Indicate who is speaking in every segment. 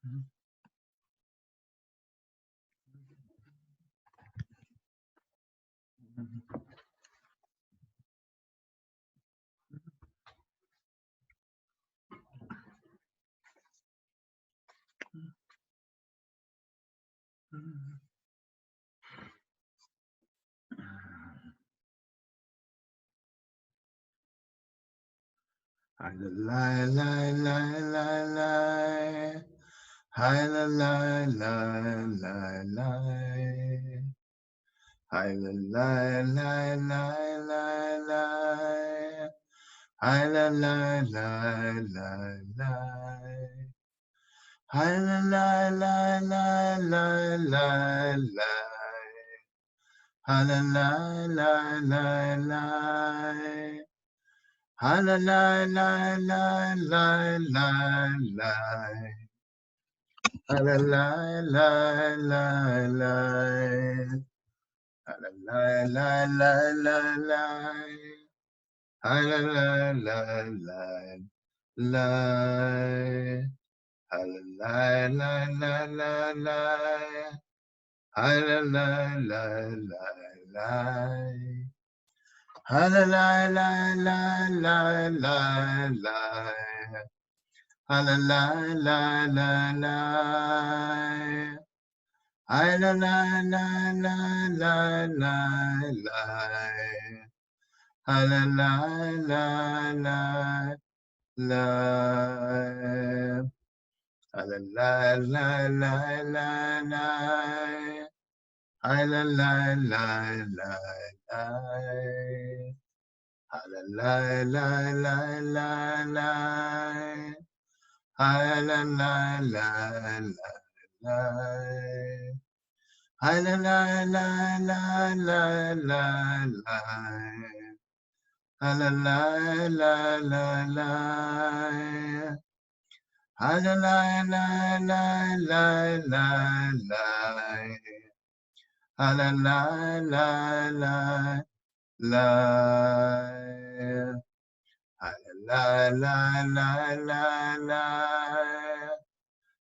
Speaker 1: Hi la la la la la, hi la la la la la, hi la la la la la la, hi la la la la la, hi la la la la la la la, hi la la la la la. Ha la la la la la la la. Ha la la la la la. Ha la la la la la la. Ha la la la la la. Ha la la la la la la. Ha la la la la la. Ha la la la la la la la. Ha la la la la la. Ha la la la la la la la. Ha la la la la la. Ha la la la la la la. Ha la la la la la. Ha la la la la la la. Ha la la la la la. Ha la la la la la la la. Ha la la la la la. Ha la la la la la la la. Ha la la la la la. Ha la la la la la. Ha la la la la la. Ha la la la la la la.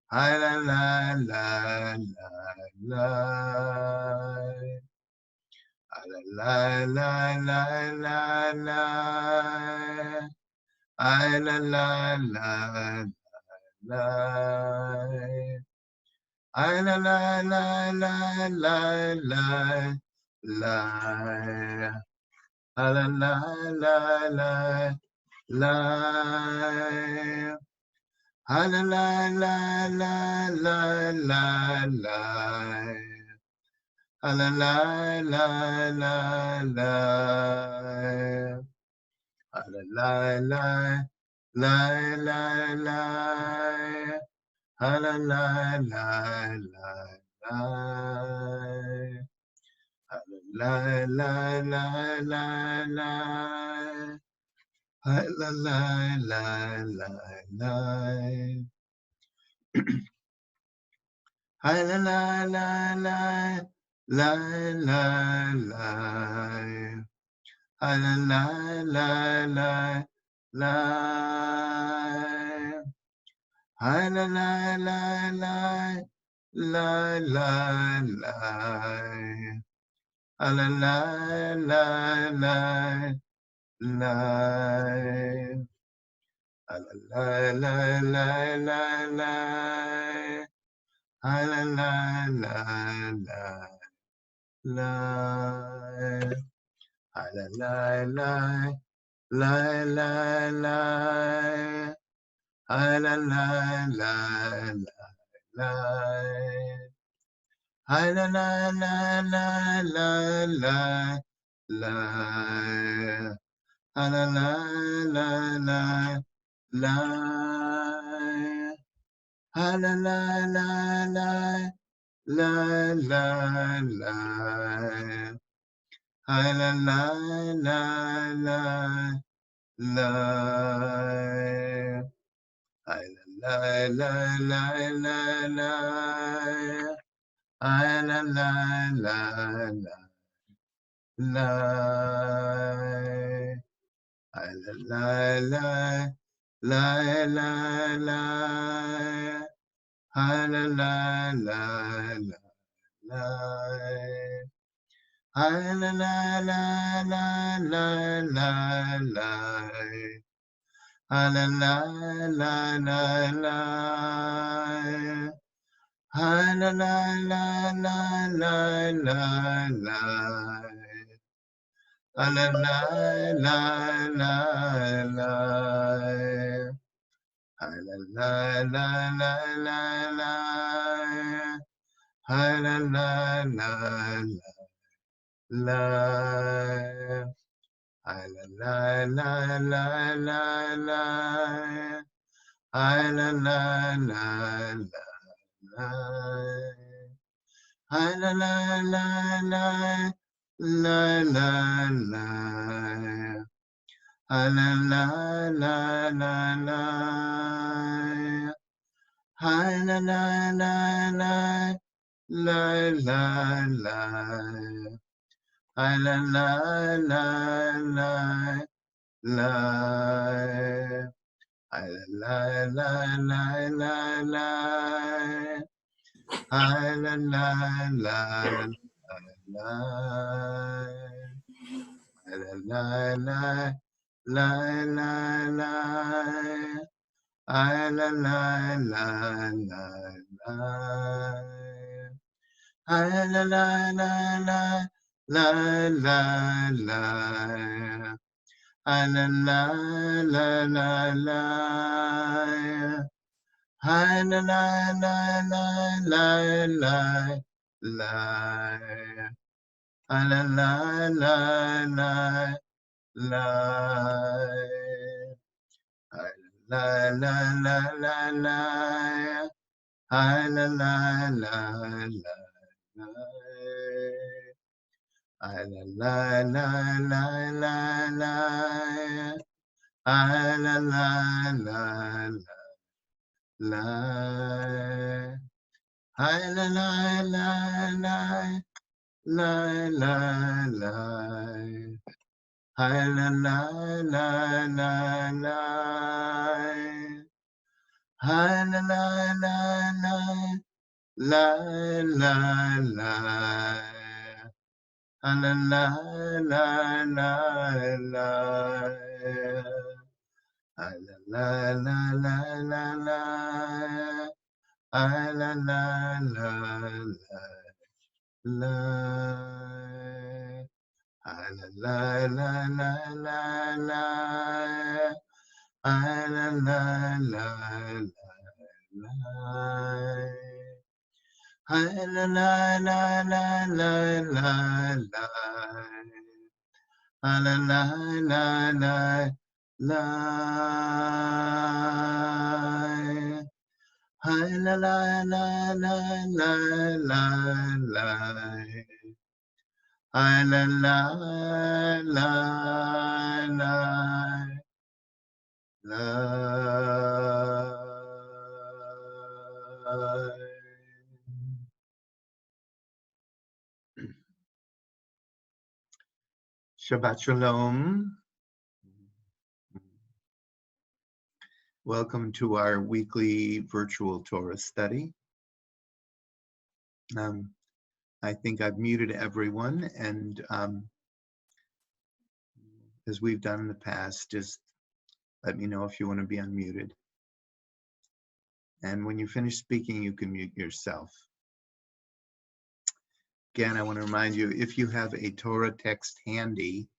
Speaker 1: Ha la la la la. Ha la la la la la la la. Ha la la la la la. Ha la la la la la la la. Ha la la la la la. Ha la la la la la la. Ha la la la la la. Ha la la la la la. Ha la la la la la. Ha la la la la la la la. Ha la la la la la. Ha la la la la la la la. Ha la la la la la. Ha la la la la la la. Ha la la la la la. Ha la la la la la la. Ha la la la la la. Ha la la la la la la la. Ha la la la la la. Ha la la la la la la la. Ha la la la la la. Ha la la la la la. Ha la la la la la. Ha la la la la la la. la la la la la. La la la la la la la la. La la la la la la. La la la la la la la la. La la la la la la. La la la la la la. La la la la la. La la la la la la. La la la la la la. La la la la la la la la. La la la la la la. La la la la la la la la. La la la la la la. La la la la la la. La la la la la. La la la la la la. La la la la la la. La la la la la la la la. La la la la la la. La la la la la la la la. La la la la la la. La la la la la. La la la la la la. La la la la la la la. La la la la la. La la la la la la la la. La la la la la la. La la la la la la la la. La la la la la la. La la la la la la. La la la la la. La la la la la la. La la la la la. La la la la la la la la. La la la la la la. La la la la la la la la. La la la la la la. Shabbat Shalom. Welcome to our weekly virtual Torah study. I think I've muted everyone, and as we've done in the past, just let me know if you want to be unmuted. And when you finish speaking, you can mute yourself. Again, I want to remind you, if you have a Torah text handy,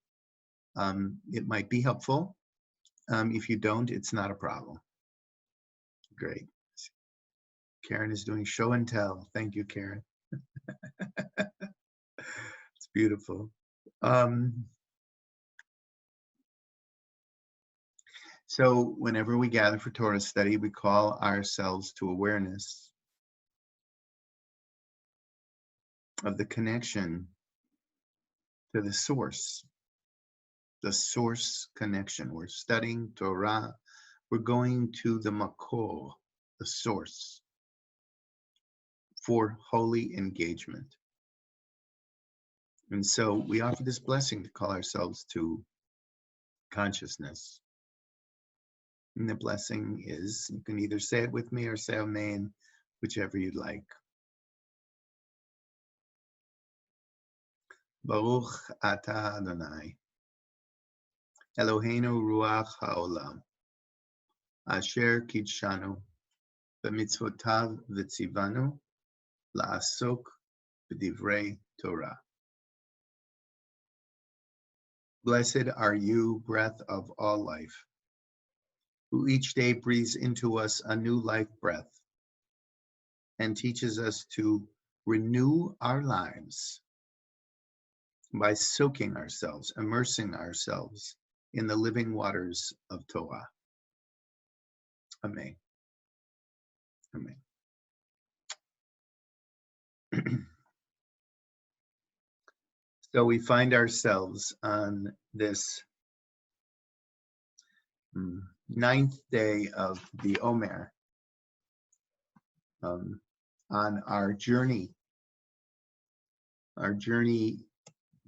Speaker 1: it might be helpful. If you don't, it's not a problem. Great. Karen is doing show and tell. Thank you, Karen. It's beautiful. So whenever we gather for Torah study, we call ourselves to awareness of the connection to the source connection. We're studying Torah. We're going to the makor, the source, for holy engagement. And so we offer this blessing to call ourselves to consciousness. And the blessing is, you can either say it with me or say amen. whichever you'd like. Baruch Ata Adonai, Eloheinu Ruach HaOlam, Asher Kidshanu, B'mitzvotav v'tzivanu, La'asok b'divrei Torah. Blessed are you, breath of all life, who each day breathes into us a new life breath and teaches us to renew our lives by soaking ourselves, immersing ourselves in the living waters of Torah. Amen. Amen. So we find ourselves on this 9th day of the Omer, on our journey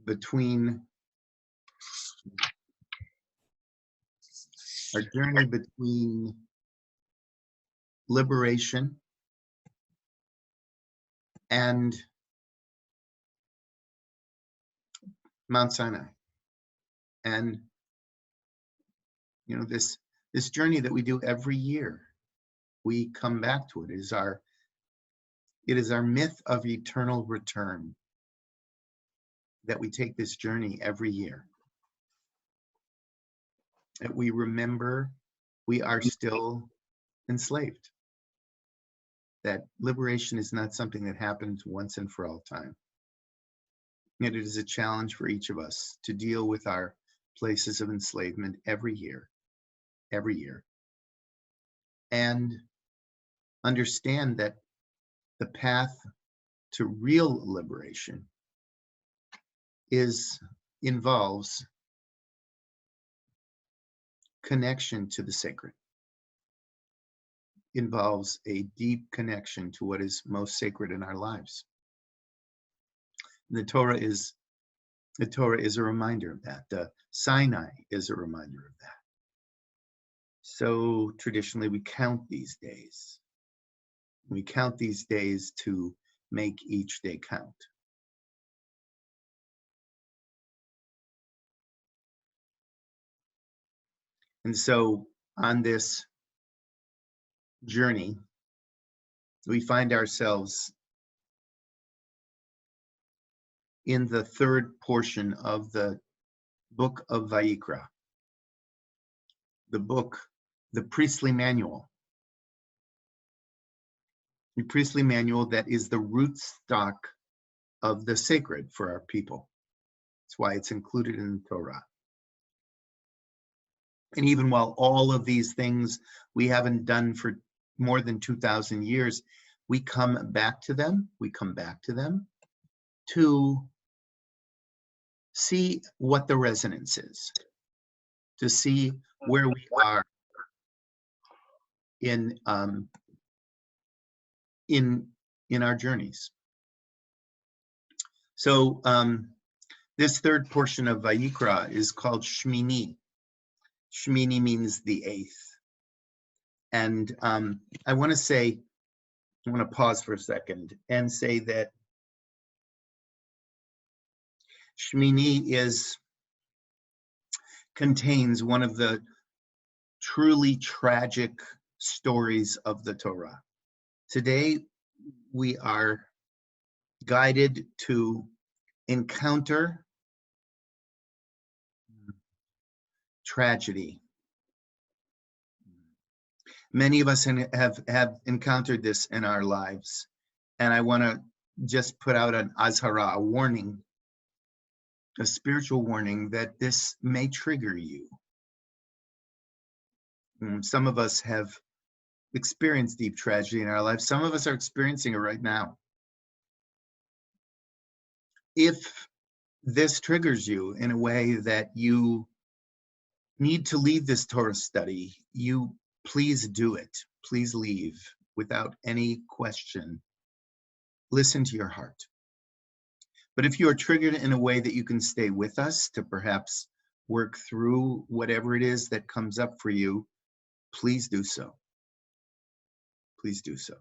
Speaker 1: between liberation and Mount Sinai. And this journey that we do every year, we come back to it. It is our myth of eternal return that we take this journey every year. That we remember we are still enslaved. That liberation is not something that happens once and for all time. Yet it is a challenge for each of us to deal with our places of enslavement every year, and understand that the path to real liberation involves connection to the sacred, involves a deep connection to what is most sacred in our lives. The Torah is a reminder of that. The Sinai is a reminder of that. So traditionally we count these days. We count these days to make each day count. And so on this journey, we find ourselves in the third portion of the book of Vayikra, the priestly manual. The priestly manual that is the rootstock of the sacred for our people. That's why it's included in the Torah. And even while all of these things we haven't done for more than 2,000 years, we come back to them. We come back to them to see what the resonance is, to see where we are in our journeys. So this third portion of Vayikra is called Shmini. Shmini means the 8th. And I want to pause for a second and say that Shmini contains one of the truly tragic stories of the Torah. Today, we are guided to encounter tragedy. Many of us have encountered this in our lives. And I want to just put out an azhara, a warning, a spiritual warning that this may trigger you. Some of us have experienced deep tragedy in our lives. Some of us are experiencing it right now. If this triggers you in a way that you need to leave this Torah study, you please do it. Please leave without any question. Listen to your heart. But if you are triggered in a way that you can stay with us to perhaps work through whatever it is that comes up for you, please do so. Please do so.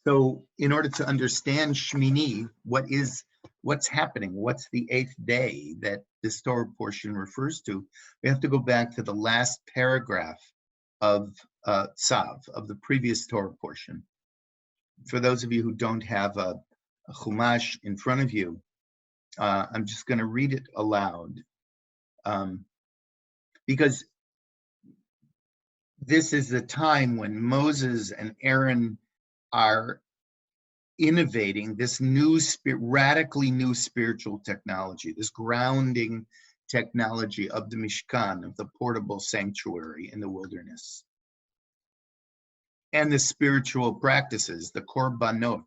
Speaker 1: So in order to understand Shmini, what's happening? What's the 8th day that this Torah portion refers to? We have to go back to the last paragraph of Tzav, of the previous Torah portion. For those of you who don't have a Chumash in front of you, I'm just going to read it aloud, because this is the time when Moses and Aaron are innovating this new, radically new spiritual technology, this grounding technology of the Mishkan, of the portable sanctuary in the wilderness. And the spiritual practices, the korbanot.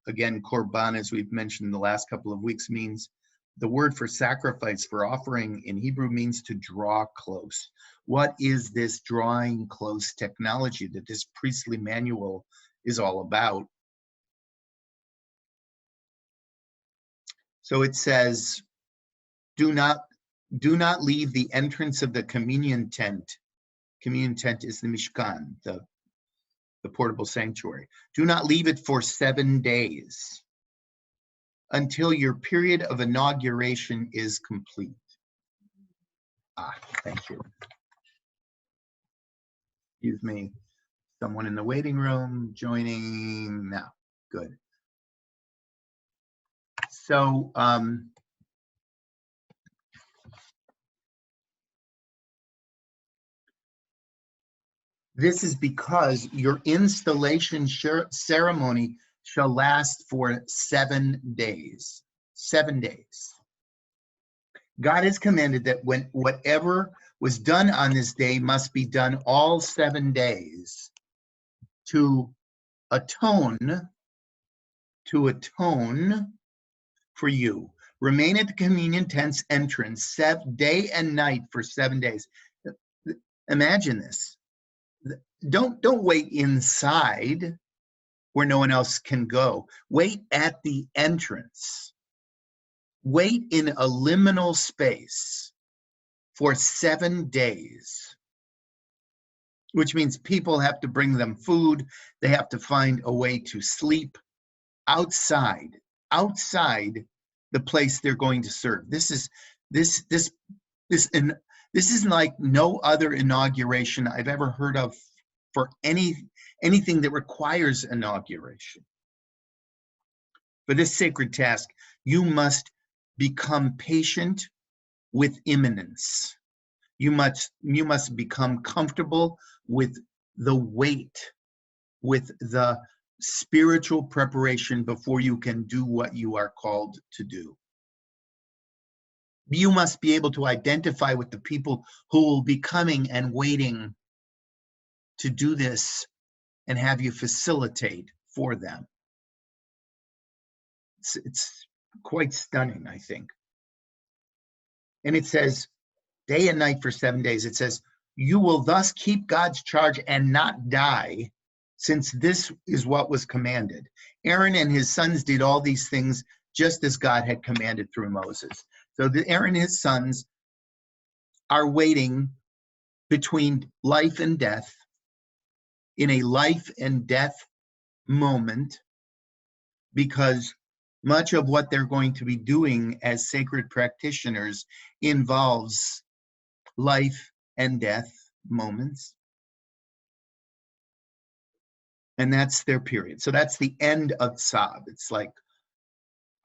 Speaker 1: Again, korban, as we've mentioned in the last couple of weeks, means the word for sacrifice, for offering in Hebrew, means to draw close. What is this drawing close technology that this priestly manual is all about? So it says, do not leave the entrance of the communion tent. Communion tent is the Mishkan, the portable sanctuary. Do not leave it for 7 days until your period of inauguration is complete. Thank you. Excuse me. Someone in the waiting room joining now. Good. So, this is because your installation ceremony shall last for 7 days. 7 days. God has commanded that whatever was done on this day must be done all 7 days to atone for you. Remain at the communion tent's entrance day and night for 7 days. Imagine this. Don't wait inside where no one else can go. Wait at the entrance. Wait in a liminal space for 7 days, which means people have to bring them food. They have to find a way to sleep outside the place they're going to serve. This is like no other inauguration I've ever heard of for anything that requires inauguration. For this sacred task, you must become patient with imminence. You must become comfortable with the wait, with the spiritual preparation before you can do what you are called to do. You must be able to identify with the people who will be coming and waiting to do this and have you facilitate for them. It's quite stunning, I think. And it says, day and night for 7 days. It says, you will thus keep God's charge and not die, since this is what was commanded. Aaron and his sons did all these things just as God had commanded through Moses. So Aaron and his sons are waiting between life and death, in a life and death moment, because much of what they're going to be doing as sacred practitioners involves life and death moments. And that's their period. So that's the end of Tzav. It's like,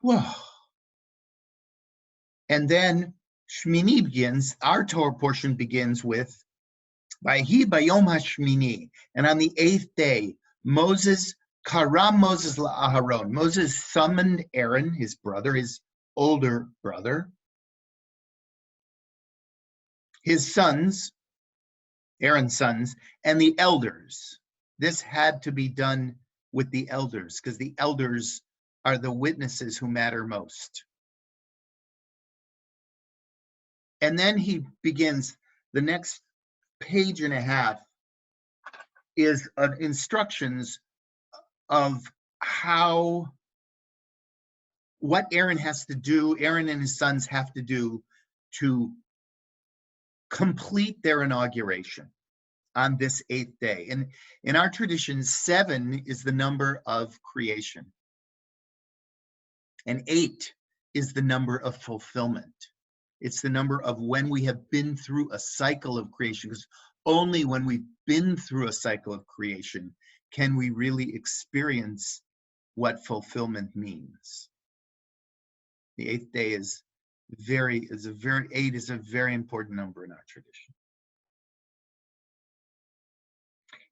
Speaker 1: whoa. And then Shmini begins, our Torah portion begins with, Vayhi bayom hashmini, and on the 8th day, Karam Moses la'Aharon. Moses summoned Aaron, his brother, his older brother, his sons, Aaron's sons, and the elders. This had to be done with the elders, because the elders are the witnesses who matter most. And then he begins, the next page and a half is instructions of what Aaron has to do, Aaron and his sons have to do to complete their inauguration on this 8th day. And in our tradition, 7 is the number of creation, and 8 is the number of fulfillment. It's the number of when we have been through a cycle of creation, because only when we've been through a cycle of creation can we really experience what fulfillment means. The 8th day is a very important number in our tradition.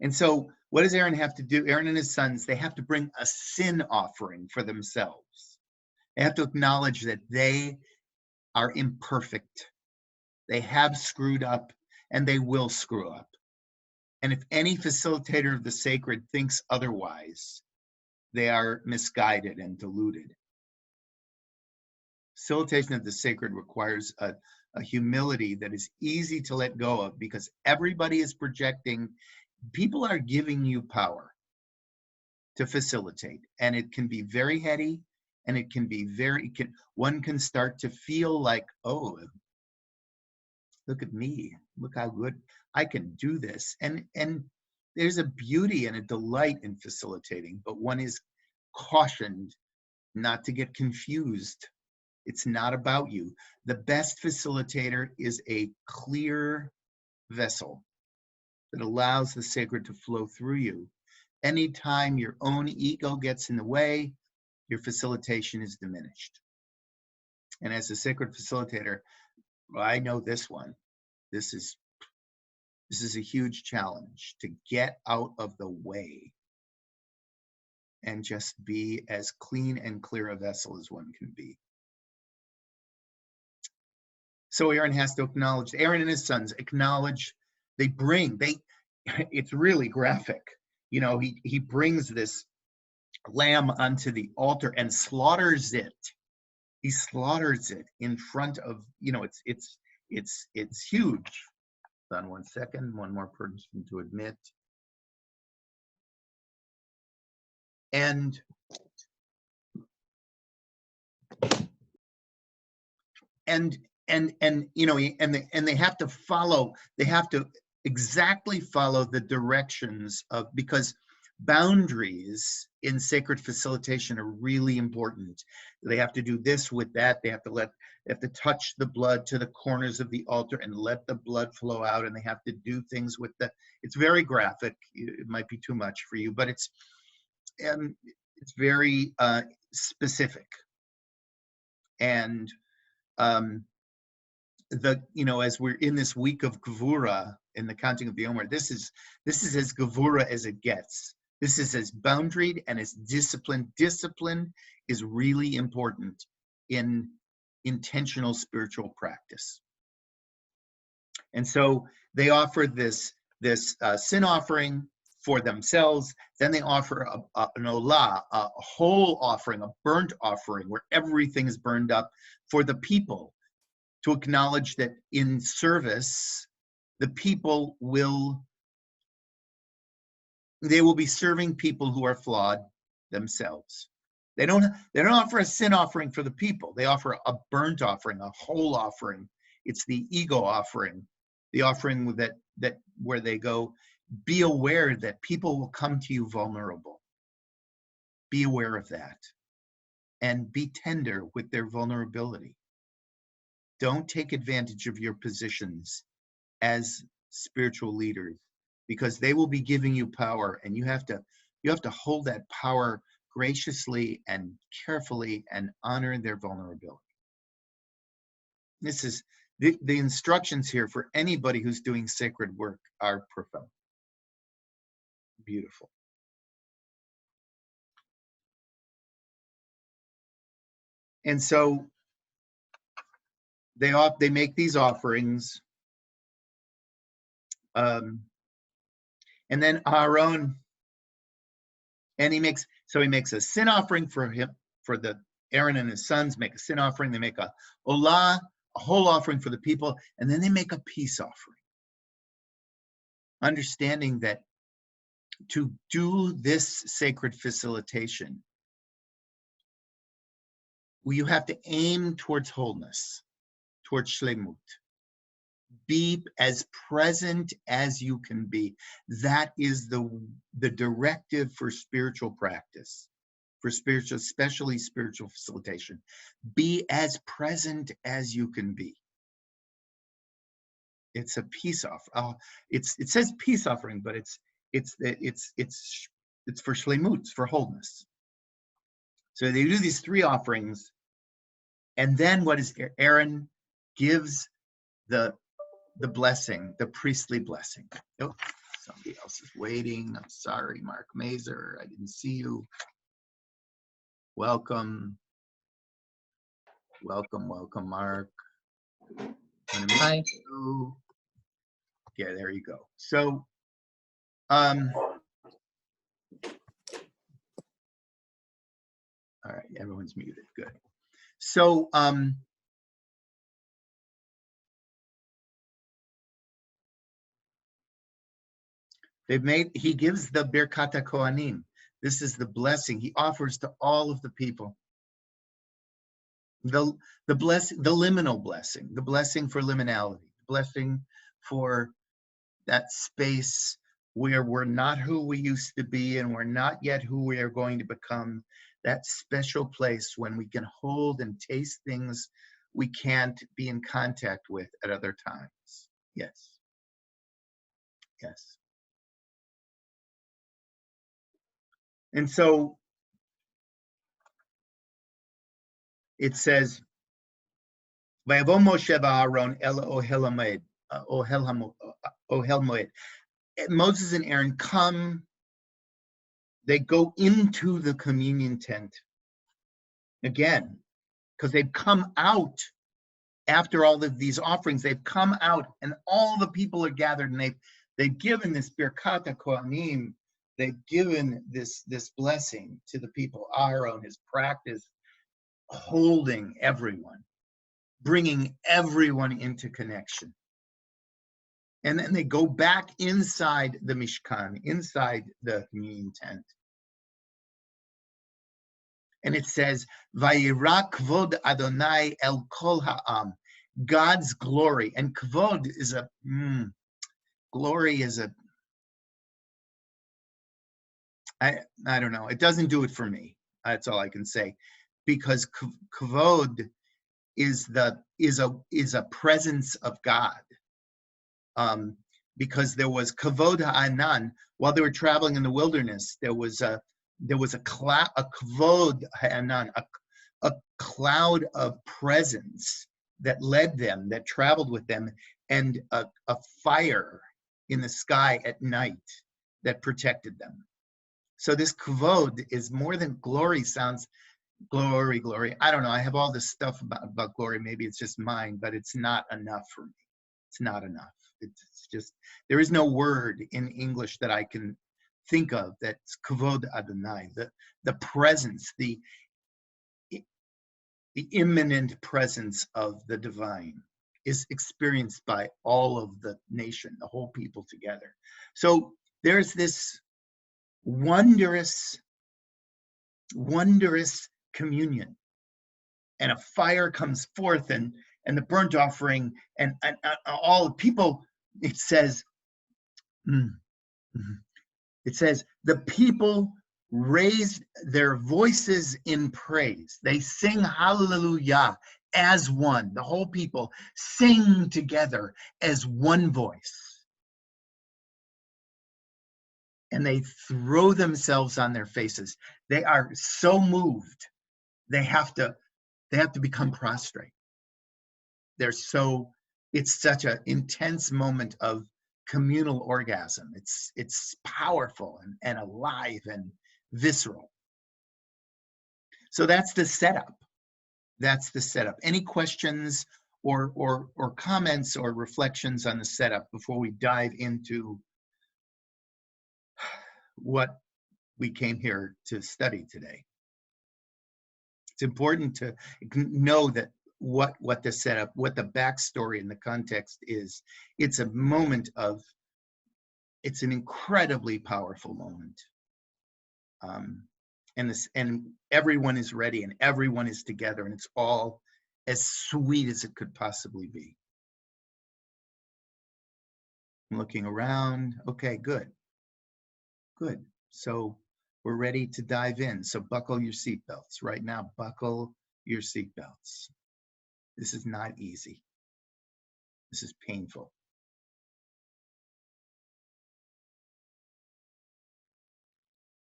Speaker 1: And so what does Aaron have to do? Aaron and his sons, they have to bring a sin offering for themselves. They have to acknowledge that they are imperfect. They have screwed up and they will screw up. And if any facilitator of the sacred thinks otherwise, they are misguided and deluded. Facilitation of the sacred requires a humility that is easy to let go of, because everybody is projecting. People are giving you power to facilitate, and it can be very heady, and it can be one can start to feel like, oh, look at me, look how good I can do this. And there's a beauty and a delight in facilitating, but one is cautioned not to get confused. It's not about you. The best facilitator is a clear vessel that allows the sacred to flow through you. Anytime your own ego gets in the way, your facilitation is diminished. And as a sacred facilitator, I know this one. This is a huge challenge, to get out of the way and just be as clean and clear a vessel as one can be. So Aaron has to acknowledge, Aaron and his sons acknowledge, it's really graphic. You know, he brings this lamb onto the altar and slaughters it. He slaughters it in front of, it's huge. Hold on 1 second, one more person to admit. And they have to exactly follow the directions of, because boundaries in sacred facilitation are really important. They have to do this with that. They have to touch the blood to the corners of the altar and let the blood flow out. And they have to do things with it's very graphic. It might be too much for you, but it's very specific. And as we're in this week of Gevura, in the counting of the Omer, this is as Gevura as it gets. This is as boundaried and as disciplined. Discipline is really important in intentional spiritual practice. And so they offer this sin offering for themselves. Then they offer an olah, a whole offering, a burnt offering, where everything is burned up, for the people, to acknowledge that in service, the people will be serving people who are flawed themselves. They don't offer a sin offering for the people. They offer a burnt offering, a whole offering. It's the ego offering, the offering that where they go, be aware that people will come to you vulnerable. Be aware of that, and be tender with their vulnerability. Don't take advantage of your positions as spiritual leaders, because they will be giving you power, and you have to hold that power graciously and carefully and honor their vulnerability. This is the instructions here for anybody who's doing sacred work are profound. Beautiful. And so they make these offerings, and then Aaron, and he makes a sin offering for him, for Aaron and his sons make a sin offering. They make a olah, a whole offering for the people, and then they make a peace offering. Understanding that to do this sacred facilitation, you have to aim towards wholeness, towards shlemut. be as present as you can be. That is the directive for spiritual practice, for spiritual, especially spiritual facilitation. Be as present as you can be. It's a peace offering. It says peace offering, but it's for shlemut, it's for wholeness. So they do these 3 offerings, and then what is Aaron gives the blessing, the priestly blessing. Oh, somebody else is waiting. I'm sorry, Mark Mazer. I didn't see you. Welcome. Welcome, Mark.
Speaker 2: Hi.
Speaker 1: Yeah, there you go. So, all right, everyone's muted. Good. So, he gives the Birkat HaKohanim. This is the blessing he offers to all of the people. The liminal blessing, the blessing for liminality, the blessing for that space where we're not who we used to be and we're not yet who we are going to become, that special place when we can hold and taste things we can't be in contact with at other times. Yes. Yes. And so it says, Vayavo Moshe v'Aaron el Ohel Moed. Moses and Aaron come, they go into the communion tent again, because they've come out after all of these offerings. They've come out, and all the people are gathered, and they've given this Birkat HaKohanim. They've given this blessing to the people. Aaron has practiced holding everyone, bringing everyone into connection. And then they go back inside the Mishkan, inside the communion tent. And it says, Vayira kvod Adonai el kol ha'am. God's glory. And kvod is glory is I don't know. It doesn't do it for me. That's all I can say. Because kvod is a presence of God. Because there was kavod ha'anan while they were traveling in the wilderness. There was a kavod ha'anan, a cloud of presence that led them, that traveled with them, and a fire in the sky at night that protected them. So this kavod is more than glory. Sounds glory. I don't know. I have all this stuff about glory. Maybe it's just mine, but it's not enough for me. It's not enough. It's just, there is no word in English that I can think of that's kavod Adonai, the presence, the imminent presence of the divine is experienced by all of the nation, the whole people together. So there's this wondrous communion, and a fire comes forth, and the burnt offering, and all the people. It says the people raised their voices in praise. They sing hallelujah as one. The whole people sing together as one voice. And they throw themselves on their faces. They are so moved. They have to become prostrate. It's such an intense moment of communal orgasm. It's powerful and alive and visceral. So that's the setup. Any questions or comments or reflections on the setup before we dive into what we came here to study today? It's important to know that what the setup, what the backstory and the context is. It's an incredibly powerful moment. And everyone is ready and everyone is together, and it's all as sweet as it could possibly be. I'm looking around. Okay, good. Good. So we're ready to dive in. So buckle your seatbelts. Right now, buckle your seatbelts. This is not easy. This is painful.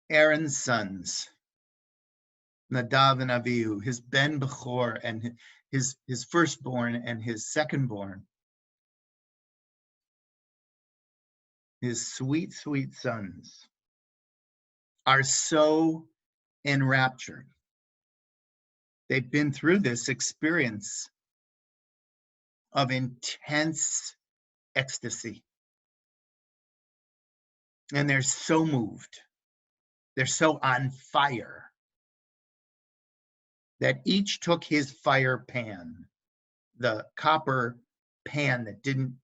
Speaker 1: Aaron's sons, Nadav and Avihu, his Ben Bechor and his firstborn and his secondborn, his sweet, sweet sons, are so enraptured. They've been through this experience of intense ecstasy. And they're so moved. They're so on fire that each took his fire pan, the copper pan that didn't,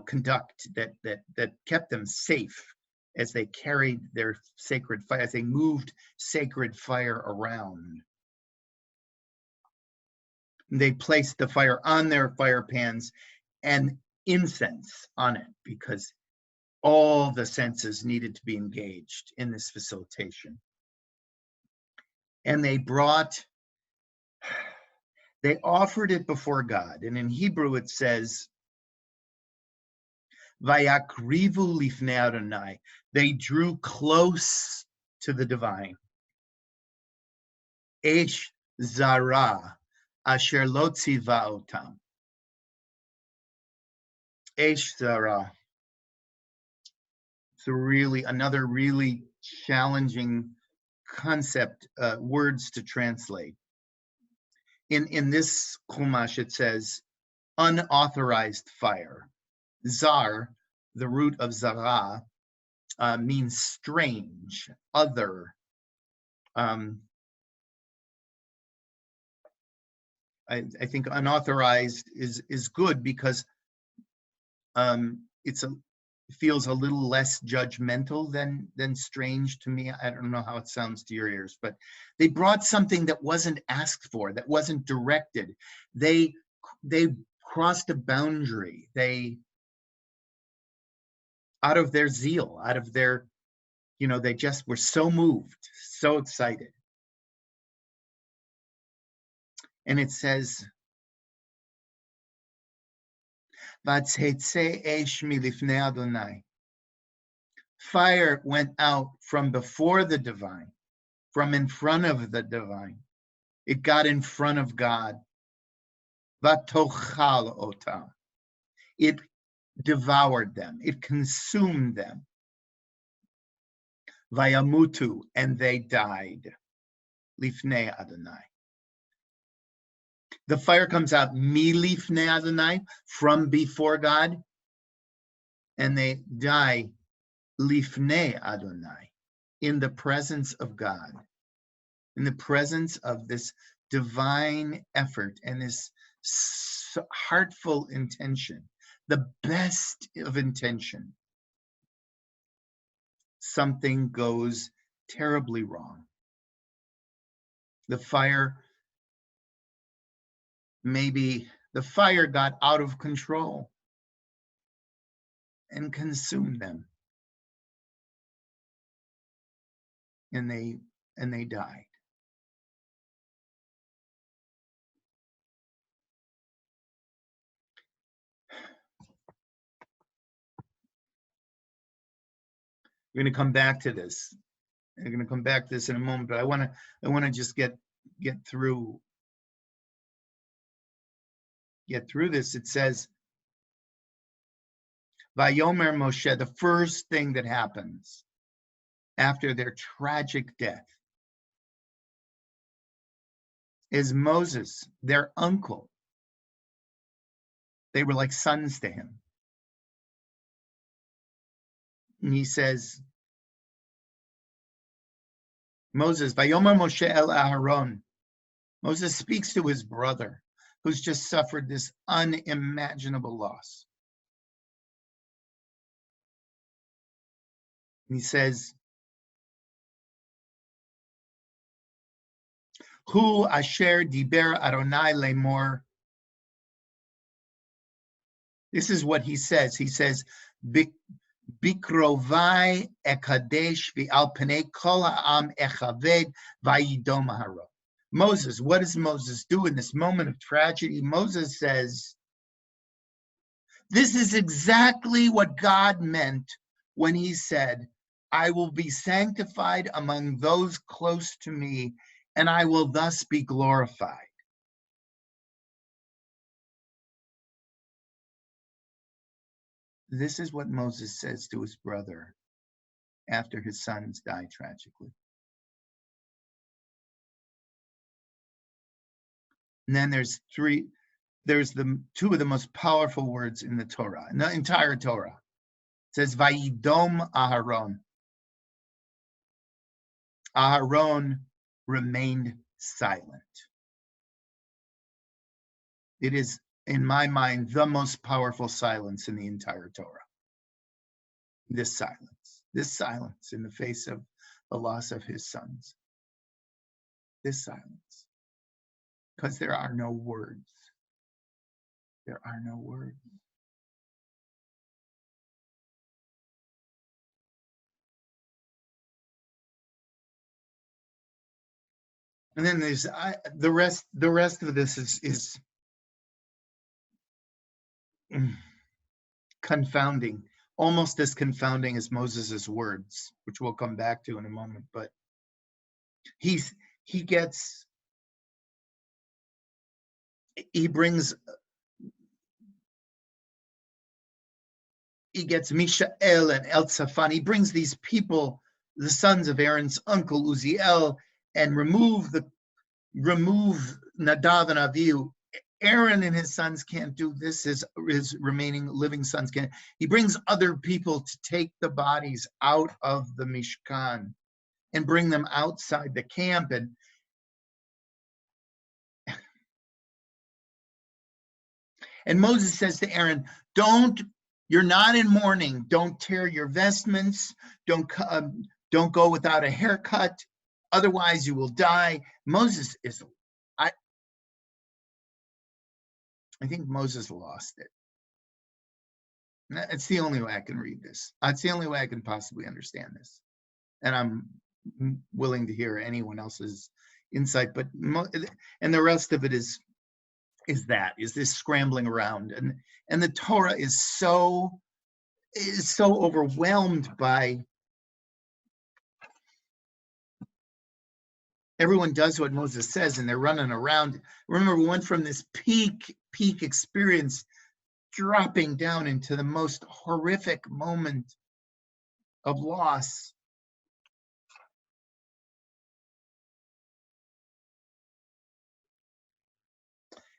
Speaker 1: conduct, that kept them safe as they carried their sacred fire, as they moved sacred fire around. They placed the fire on their fire pans and incense on it because all the senses needed to be engaged in this facilitation. And they offered it before God. And in Hebrew it says, Vayakrivu lifnei Adonai. They drew close to the divine. Esh zara asher lo tziva otam. Esh zara. It's another really challenging concept, words to translate. In this Chumash, it says unauthorized fire. Zar, the root of zara, means strange, other. I think unauthorized is good because it feels a little less judgmental than strange to me. I don't know how it sounds to your ears, but they brought something that wasn't asked for, that wasn't directed. They crossed a boundary. They, out of their zeal, out of their, they just were so moved, so excited. And it says, fire went out from before the divine, from in front of the divine. It got in front of God. Vatochal otam. It devoured them. It consumed them. Vayamutu, and they died. Lifnei Adonai. The fire comes out milifnei Adonai, from before God, and they die lifnei Adonai, in the presence of God, in the presence of this divine effort and this heartful intention, the best of intention. Something goes terribly wrong. The fire got out of control and consumed them. And they died. We're going to come back to this. I'm going to come back to this in a moment, but I want to just get through this. It says, Vayomer Moshe, the first thing that happens after their tragic death is Moses, their uncle. They were like sons to him. And he says, Moses, Vayomer Moshe el Aharon. Moses speaks to his brother, who's just suffered this unimaginable loss. And he says, Hu asher diber Adonai lemor. This is what he says. He says, Bikrovai ekadesh v'al penei kol ha'am echaved vayidom haro. Moses, what does Moses do in this moment of tragedy? Moses says, this is exactly what God meant when he said, I will be sanctified among those close to me, and I will thus be glorified. This is what Moses says to his brother after his sons die tragically. And then there's the two of the most powerful words in the Torah, in the entire Torah. It says, Vayidom Aharon. Aharon remained silent. It is, in my mind, the most powerful silence in the entire Torah. This silence in the face of the loss of his sons. This silence. Because there are no words. There are no words. And then there's the rest of this is confounding, almost as confounding as Moses's words, which we'll come back to in a moment. But he gets Mishael and Elzaphan. He brings these people, the sons of Aaron's uncle Uziel, and remove Nadav and Avihu. Aaron and his sons can't do this. His remaining living sons can't. He brings other people to take the bodies out of the Mishkan and bring them outside the camp. And Moses says to Aaron, you're not in mourning. Don't tear your vestments. Don't go without a haircut. Otherwise you will die. I think Moses lost it. It's the only way I can read this. It's the only way I can possibly understand this. And I'm willing to hear anyone else's insight, and the rest of it is this scrambling around. And the Torah is so overwhelmed by everyone does what Moses says and they're running around. Remember, we went from this peak experience dropping down into the most horrific moment of loss.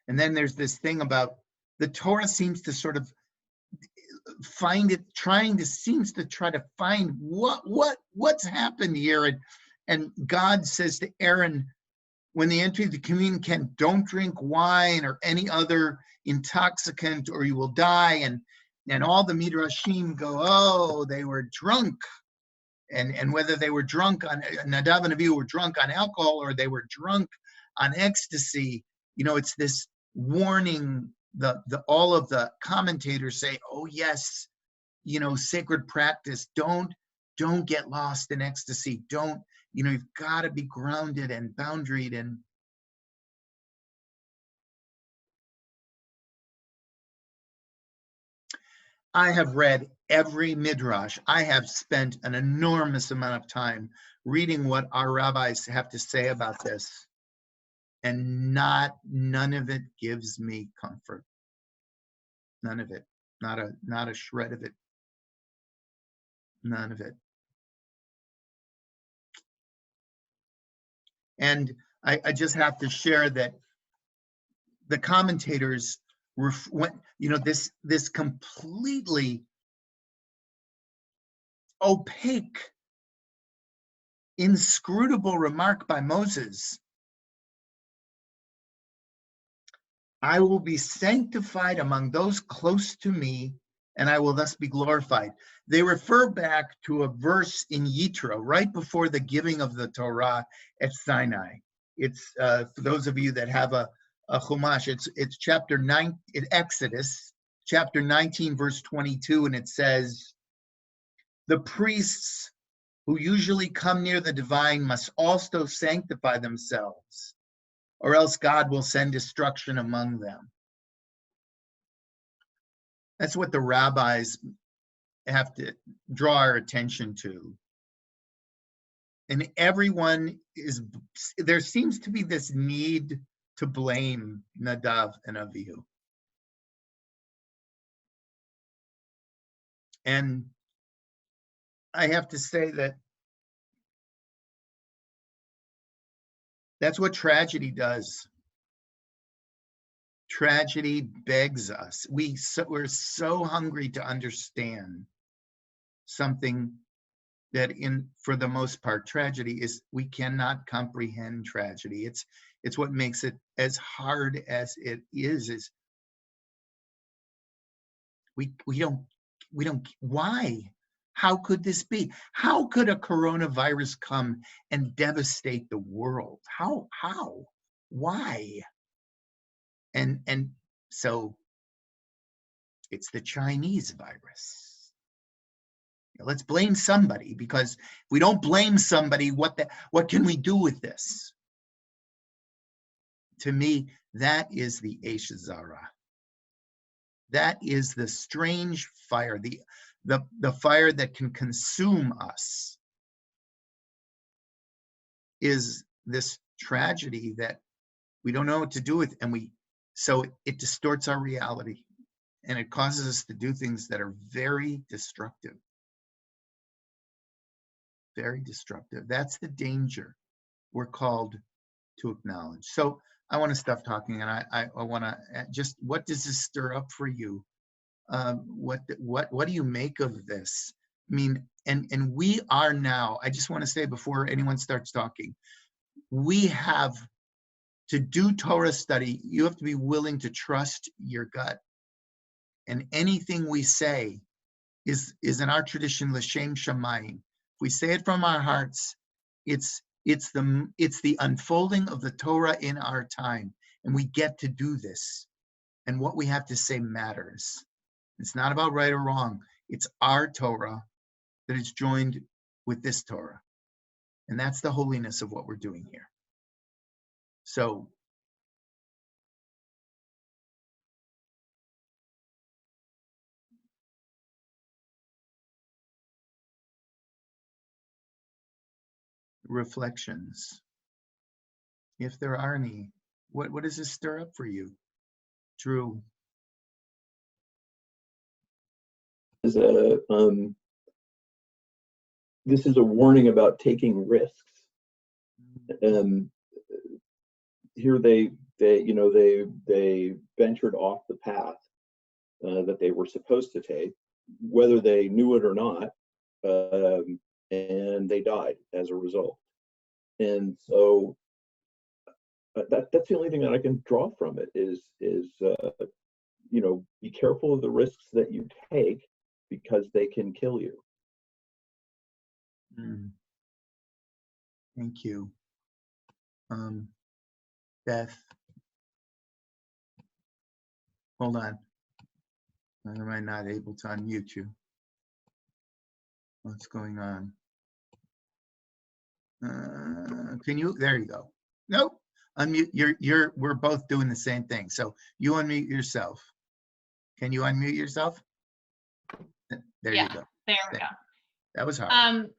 Speaker 1: And then there's this thing about the Torah seems to sort of try to find what's happened here. And God says to Aaron, when they enter the communion, don't drink wine or any other intoxicant or you will die. And all the Midrashim go, oh, they were drunk. And whether they were drunk on, Nadav and Avihu were drunk on alcohol or they were drunk on ecstasy, it's this warning. All of the commentators say, oh yes, sacred practice, don't get lost in ecstasy. You've got to be grounded and boundaried. And I have read every midrash. I have spent an enormous amount of time reading what our rabbis have to say about this. And none of it gives me comfort. None of it. Not a shred of it. None of it. And I just have to share that the commentators this completely opaque, inscrutable remark by Moses, I will be sanctified among those close to me, and I will thus be glorified. They refer back to a verse in Yitro, right before the giving of the Torah at Sinai. It's for those of you that have a Chumash, it's chapter 9, Exodus, chapter 19, verse 22, and it says, the priests who usually come near the divine must also sanctify themselves, or else God will send destruction among them. That's what the rabbis have to draw our attention to. And everyone is, there seems to be this need to blame Nadav and Avihu. And I have to say that that's what tragedy does. Tragedy begs us. We're so hungry to understand something that, for the most part, tragedy is, we cannot comprehend tragedy. It's what makes it as hard as it is we don't, why? How could this be? How could a coronavirus come and devastate the world? How? Why? And so it's the Chinese virus. Let's blame somebody, because if we don't blame somebody, what can we do with this? To me, that is the Eish Zara. That is the strange fire, the fire that can consume us, is this tragedy that we don't know what to do with, and so it distorts our reality, and it causes us to do things that are very destructive. Very destructive. That's the danger we're called to acknowledge. So I want to stop talking, and I want to just, what does this stir up for you? What do you make of this? I mean, and we are now, I just want to say before anyone starts talking, we have to do Torah study. You have to be willing to trust your gut. And anything we say is in our tradition, l'shem shamayim. If we say it from our hearts, it's the unfolding of the Torah in our time, and we get to do this. And what we have to say matters. It's not about right or wrong. It's our Torah that is joined with this Torah. And that's the holiness of what we're doing here. So reflections, if there are any, what does this stir up for you, Drew?
Speaker 3: This is a warning about taking risks. Here they ventured off the path that they were supposed to take, whether they knew it or not, and they died as a result. And so that's the only thing that I can draw from it is be careful of the risks that you take, because they can kill you.
Speaker 1: Thank you. Beth, hold on. Why am I not able to unmute you? What's going on? Can you? There you go. Nope. Unmute. We're both doing the same thing. So you unmute yourself. Can you unmute yourself? There you go.
Speaker 4: There we go.
Speaker 1: That was hard.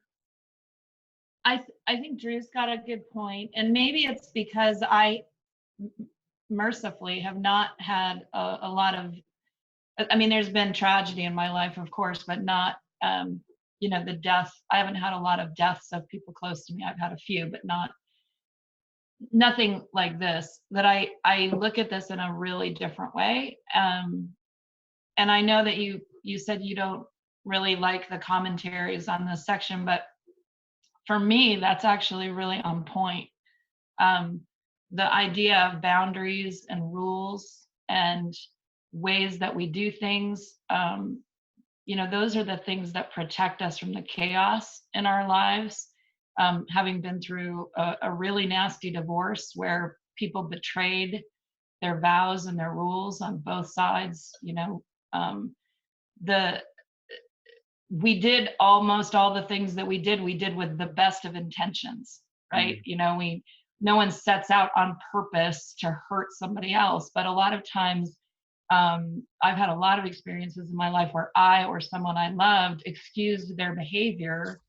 Speaker 4: I think Drew's got a good point, and maybe it's because I mercifully have not had a lot of, I mean, there's been tragedy in my life, of course, but not, the death. I haven't had a lot of deaths of people close to me. I've had a few, but nothing like this, that I look at this in a really different way. And I know that you said you don't really like the commentaries on this section, but for me, that's actually really on point. The idea of boundaries and rules and ways that we do things, those are the things that protect us from the chaos in our lives. Having been through a really nasty divorce where people betrayed their vows and their rules on both sides, The we did almost all the things that we did with the best of intentions, right? You know, no one sets out on purpose to hurt somebody else, but a lot of times I've had a lot of experiences in my life where I or someone I loved excused their behavior,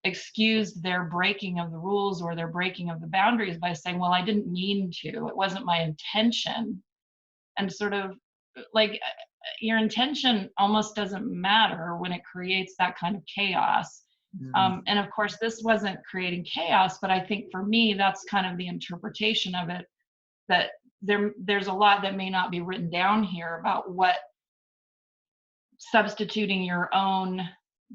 Speaker 4: excused their breaking of the rules or their breaking of the boundaries by saying, well, I didn't mean to, it wasn't my intention. And sort of like your intention almost doesn't matter when it creates that kind of chaos. And of course, this wasn't creating chaos, but I think for me, that's kind of the interpretation of it, that there's a lot that may not be written down here about what substituting your own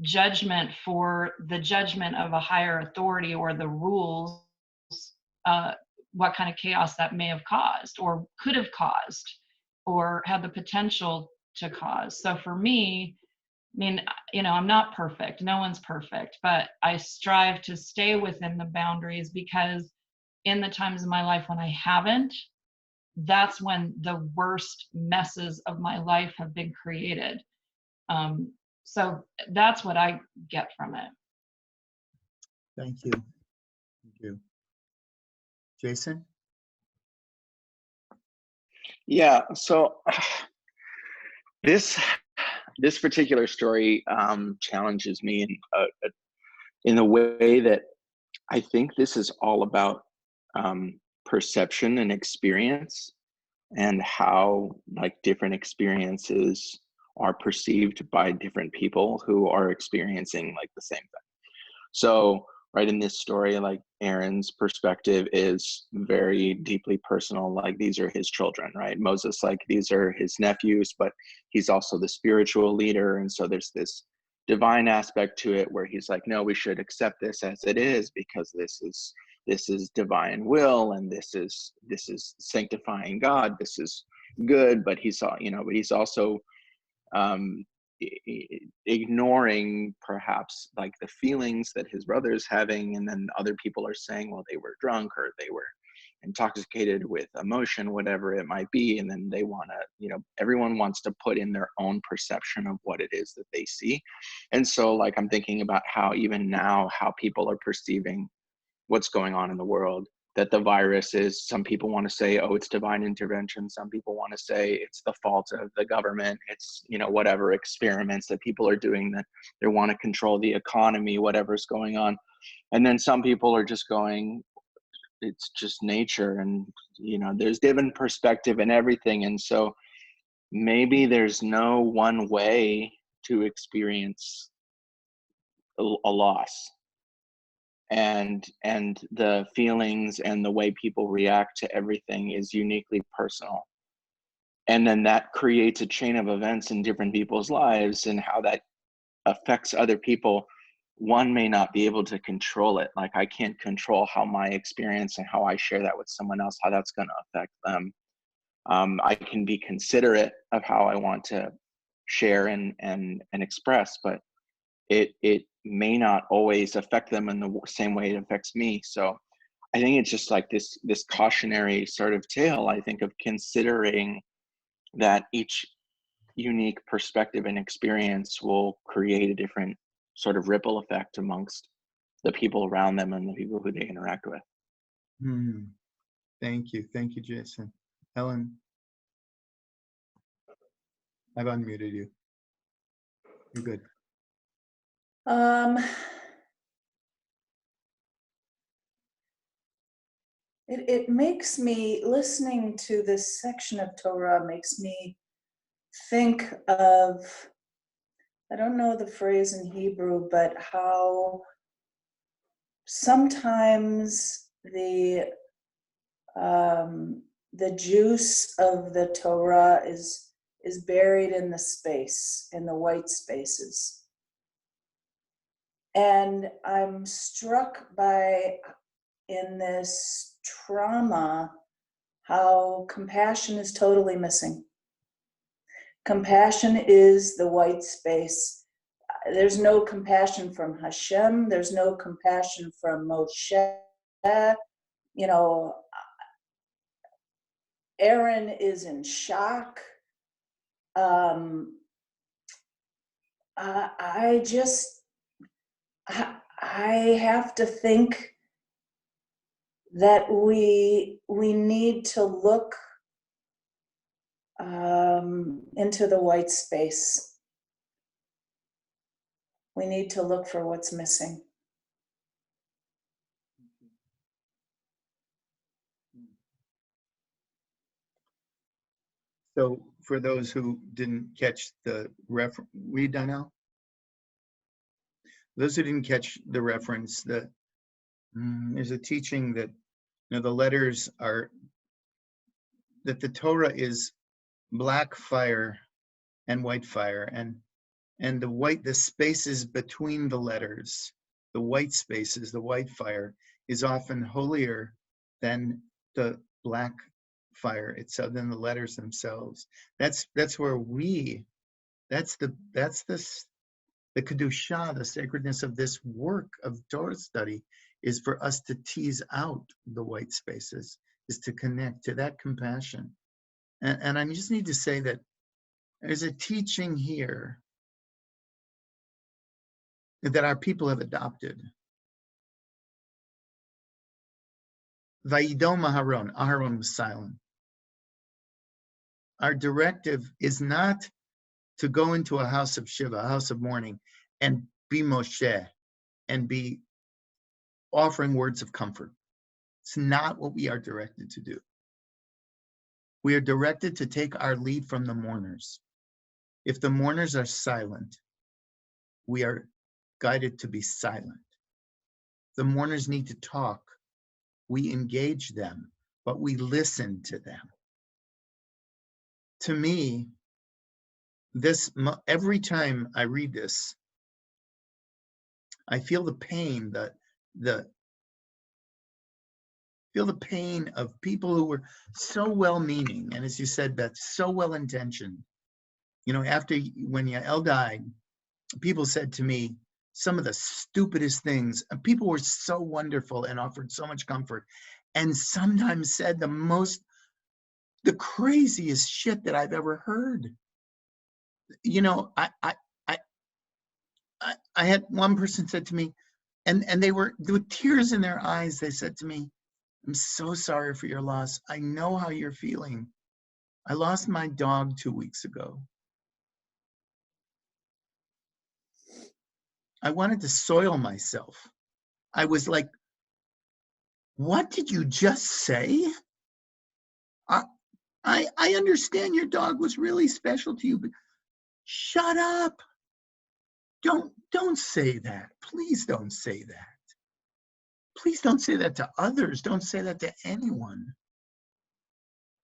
Speaker 4: judgment for the judgment of a higher authority or the rules, what kind of chaos that may have caused or could have caused or had the potential to cause. So for me, I mean, you know, I'm not perfect. No one's perfect, but I strive to stay within the boundaries, because in the times of my life when I haven't, that's when the worst messes of my life have been created. So that's what I get from it.
Speaker 1: Thank you. Thank you. Jason?
Speaker 5: Yeah, so this particular story challenges me in the way that I think this is all about perception and experience, and how like different experiences are perceived by different people who are experiencing like the same thing. So right in this story, like Aaron's perspective is very deeply personal. Like these are his children, right? Moses, like these are his nephews, but he's also the spiritual leader. And so there's this divine aspect to it where he's like, no, we should accept this as it is, because this is divine will, and this is sanctifying God. This is good. But he's also ignoring perhaps like the feelings that his brother's having, and then other people are saying, well, they were drunk or they were intoxicated with emotion, whatever it might be, and then they want to, everyone wants to put in their own perception of what it is that they see. And so like I'm thinking about how even now how people are perceiving what's going on in the world, that the virus is, some people want to say, oh, it's divine intervention. Some people want to say it's the fault of the government. It's, whatever experiments that people are doing, that they want to control the economy, whatever's going on. And then some people are just going, it's just nature, and, there's different perspective and everything. And so maybe there's no one way to experience a loss. And the feelings and the way people react to everything is uniquely personal. And then that creates a chain of events in different people's lives, and how that affects other people. One may not be able to control it. Like I can't control how my experience and how I share that with someone else, how that's going to affect them. I can be considerate of how I want to share and express, but it may not always affect them in the same way it affects me. So I think it's just like this cautionary sort of tale, I think, of considering that each unique perspective and experience will create a different sort of ripple effect amongst the people around them and the people who they interact with.
Speaker 1: Thank you. Thank you, Jason. Ellen, I've unmuted you. You're good.
Speaker 6: It makes me, listening to this section of Torah makes me think of, I don't know the phrase in Hebrew, but how sometimes the juice of the Torah is buried in the space, in the white spaces. And I'm struck by, in this trauma, how compassion is totally missing. Compassion is the white space. There's no compassion from Hashem. There's no compassion from Moshe. Aaron is in shock. I have to think that we need to look into the white space. We need to look for what's missing.
Speaker 1: So for those who didn't catch the reference, we done now? Those who didn't catch the reference, there's a teaching that the letters are, that the Torah is black fire and white fire, and the spaces between the letters, the white spaces, the white fire is often holier than the black fire itself, than the letters themselves. That's where that's the kedusha, the sacredness of this work of Torah study, is for us to tease out the white spaces, is to connect to that compassion. And I just need to say that there's a teaching here that our people have adopted. Vayidom Aharon. Aharon was silent. Our directive is not to go into a house of Shiva, a house of mourning, and be Moshe and be offering words of comfort. It's not what we are directed to do. We are directed to take our lead from the mourners. If the mourners are silent, we are guided to be silent. The mourners need to talk. We engage them, but we listen to them. To me, every time I read this, I feel the pain, feel the pain of people who were so well-meaning, and as you said, Beth, so well-intentioned. When Yael died, people said to me some of the stupidest things, and people were so wonderful and offered so much comfort, and sometimes said the craziest shit that I've ever heard. I had one person said to me, and they were with tears in their eyes, they said to me, "I'm so sorry for your loss. I know how you're feeling. I lost my dog 2 weeks ago. I wanted to soil myself. I was like, what did you just say? I understand your dog was really special to you, but shut up. Don't say that. Please don't say that. Please don't say that to others. Don't say that to anyone.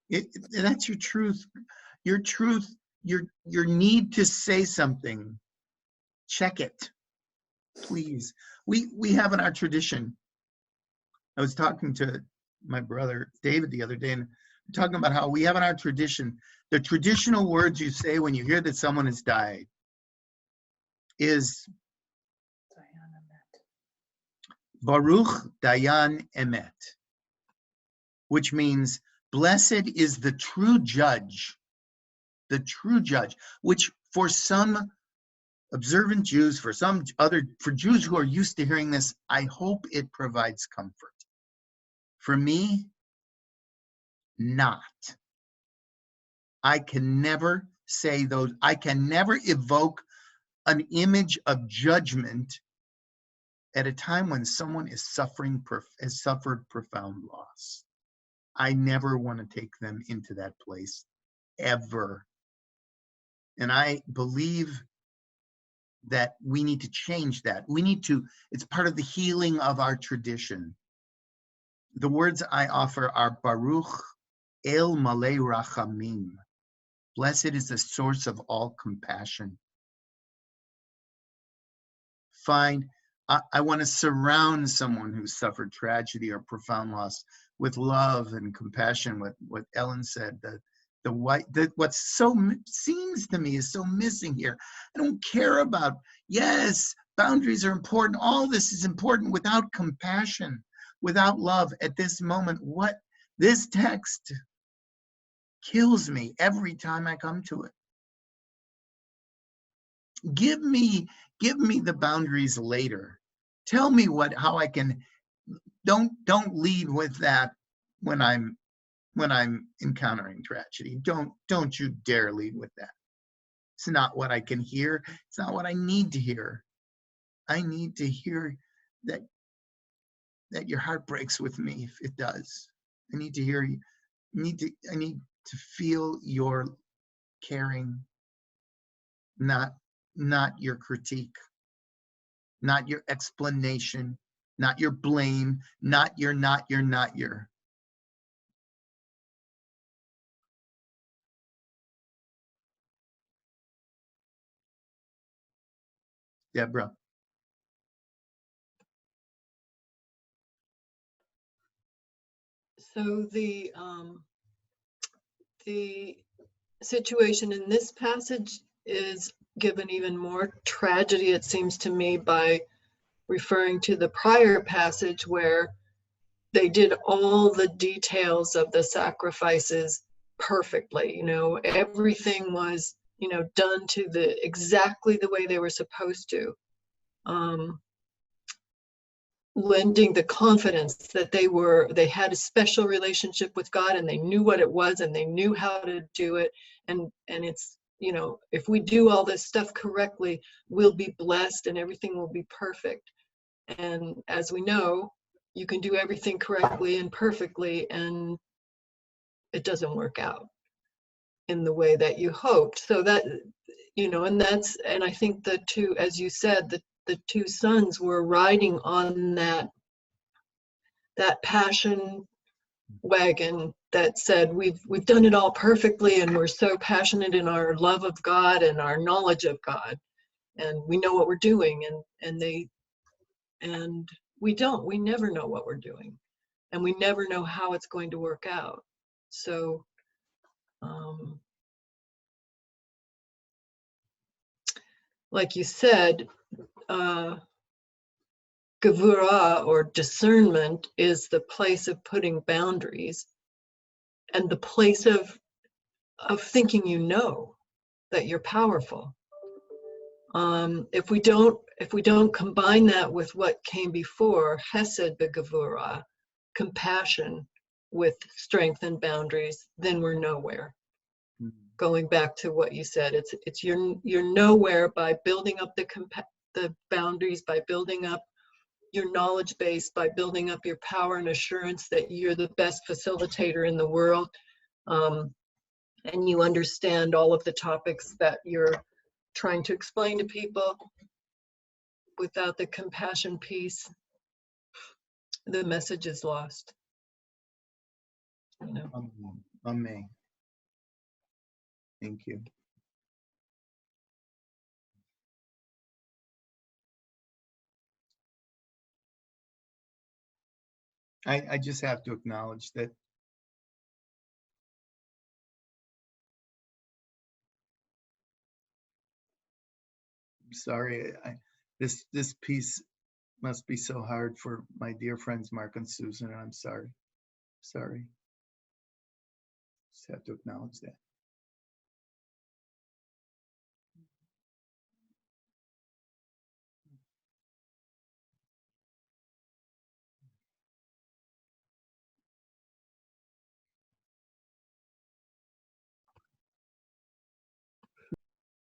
Speaker 1: That's your truth. Your truth, your need to say something. Check it, please. We have in our tradition. I was talking to my brother David the other day, and talking about how we have in our tradition, the traditional words you say when you hear that someone has died is Baruch Dayan Emet, which means blessed is the true judge, which for some observant Jews, for Jews who are used to hearing this, I hope it provides comfort. For me, not. I can never say those, I can never evoke an image of judgment at a time when someone is has suffered profound loss. I never want to take them into that place, ever. And I believe that we need to change that. It's part of the healing of our tradition. The words I offer are Baruch El Malei Rachamim. Blessed is the source of all compassion. I want to surround someone who suffered tragedy or profound loss with love and compassion. What Ellen said, what seems to me is so missing here. I don't care about, yes, boundaries are important. All this is important. Without compassion, without love at this moment, this text kills me every time I come to it. give me the boundaries later. Tell me how I can. Don't lead with that when I'm encountering tragedy. Don't you dare lead with that. It's not what I can hear. It's not what I need to hear. I need to hear that your heart breaks with me if it does. I need to hear you. I need to feel your caring, not your critique, not your explanation, not your blame, not your. Deborah.
Speaker 7: So the situation in this passage is given even more tragedy, it seems to me, by referring to the prior passage where they did all the details of the sacrifices perfectly. You know, everything was, you know, done to exactly the way they were supposed to. Lending the confidence that they had a special relationship with God, and they knew what it was, and they knew how to do it. And it's, you know, if we do all this stuff correctly, we'll be blessed and everything will be perfect. And as we know, you can do everything correctly and perfectly, and it doesn't work out in the way that you hoped. So that, you know, and I think the two, as you said, the two sons were riding on that passion wagon that said, we've done it all perfectly, and we're so passionate in our love of God and our knowledge of God, and we know what we're doing, and we never know what we're doing, and we never know how it's going to work out. So like you said, Gevurah, or discernment, is the place of putting boundaries, and the place of thinking, you know, that you're powerful. If we don't combine that with what came before, Hesed beGevurah, compassion with strength and boundaries, then we're nowhere. Going back to what you said, it's you're nowhere by building up the boundaries, by building up your knowledge base, by building up your power and assurance that you're the best facilitator in the world, and you understand all of the topics that you're trying to explain to people. Without the compassion piece, the message is lost. You know?
Speaker 1: Amen. Thank you. I just have to acknowledge that I'm sorry, this piece must be so hard for my dear friends Mark and Susan, and I'm sorry. Just have to acknowledge that.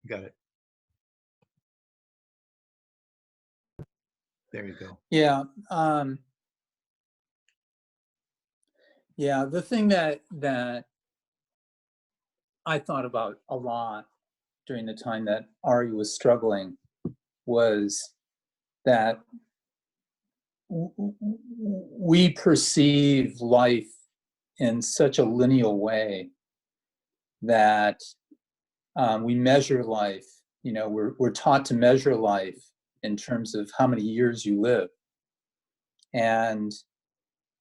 Speaker 1: Got it. There you go.
Speaker 2: Yeah. Yeah, the thing that I thought about a lot during the time that Ari was struggling was that we perceive life in such a linear way that we measure life. You know, we're taught to measure life in terms of how many years you live. And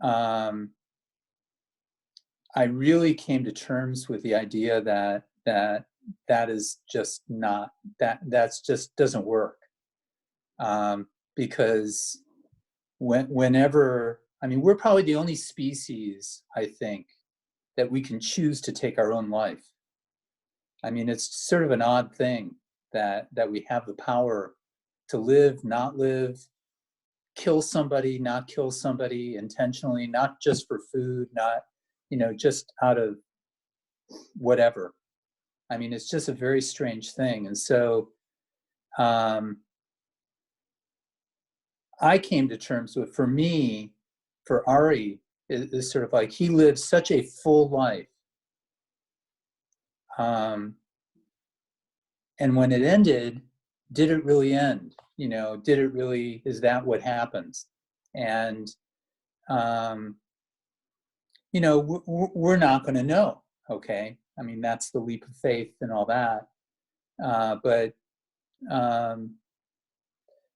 Speaker 2: I really came to terms with the idea that is just not, that's just doesn't work. Because whenever, I mean, we're probably the only species, I think, that we can choose to take our own life. I mean, it's sort of an odd thing, that we have the power to live, not live, kill somebody, not kill somebody intentionally, not just for food, not, just out of whatever. I mean, it's just a very strange thing. And so I came to terms with, for me, for Ari, is sort of like he lived such a full life. And when it ended, did it really end? Did it really, is that what happens? And, we're not going to know, okay? I mean, that's the leap of faith and all that. But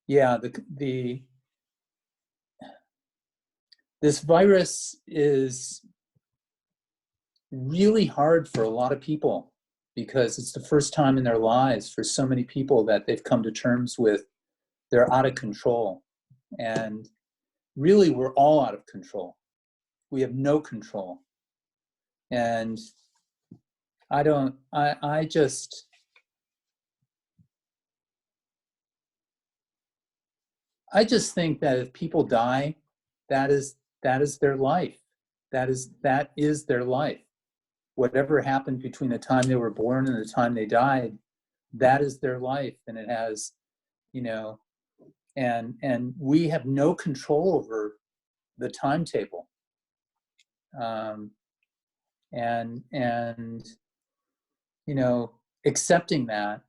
Speaker 2: yeah, this virus is really hard for a lot of people because it's the first time in their lives for so many people that they've come to terms with they're out of control. And really, we're all out of control. We have no control. And I just think that if people die, that is their life. That is their life. Whatever happened between the time they were born and the time they died, that is their life. And it has, and we have no control over the timetable. And accepting that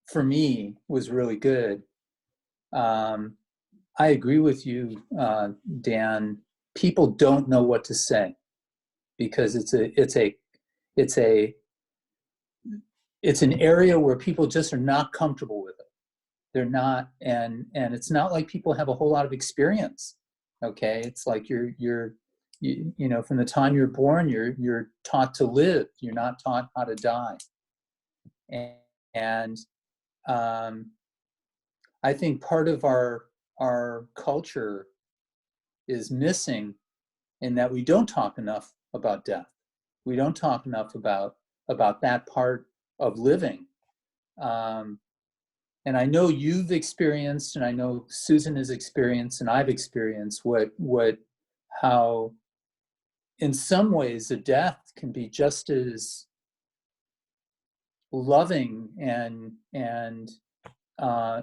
Speaker 2: for me was really good. I agree with you, Dan. People don't know what to say because it's an area where people just are not comfortable with it. They're not, and it's not like people have a whole lot of experience. Okay, it's like you from the time you're born, you're taught to live. You're not taught how to die. And I think part of our culture is missing in that we don't talk enough about death. We don't talk enough about that part of living. And I know you've experienced, and I know Susan has experienced, and I've experienced how in some ways a death can be just as loving and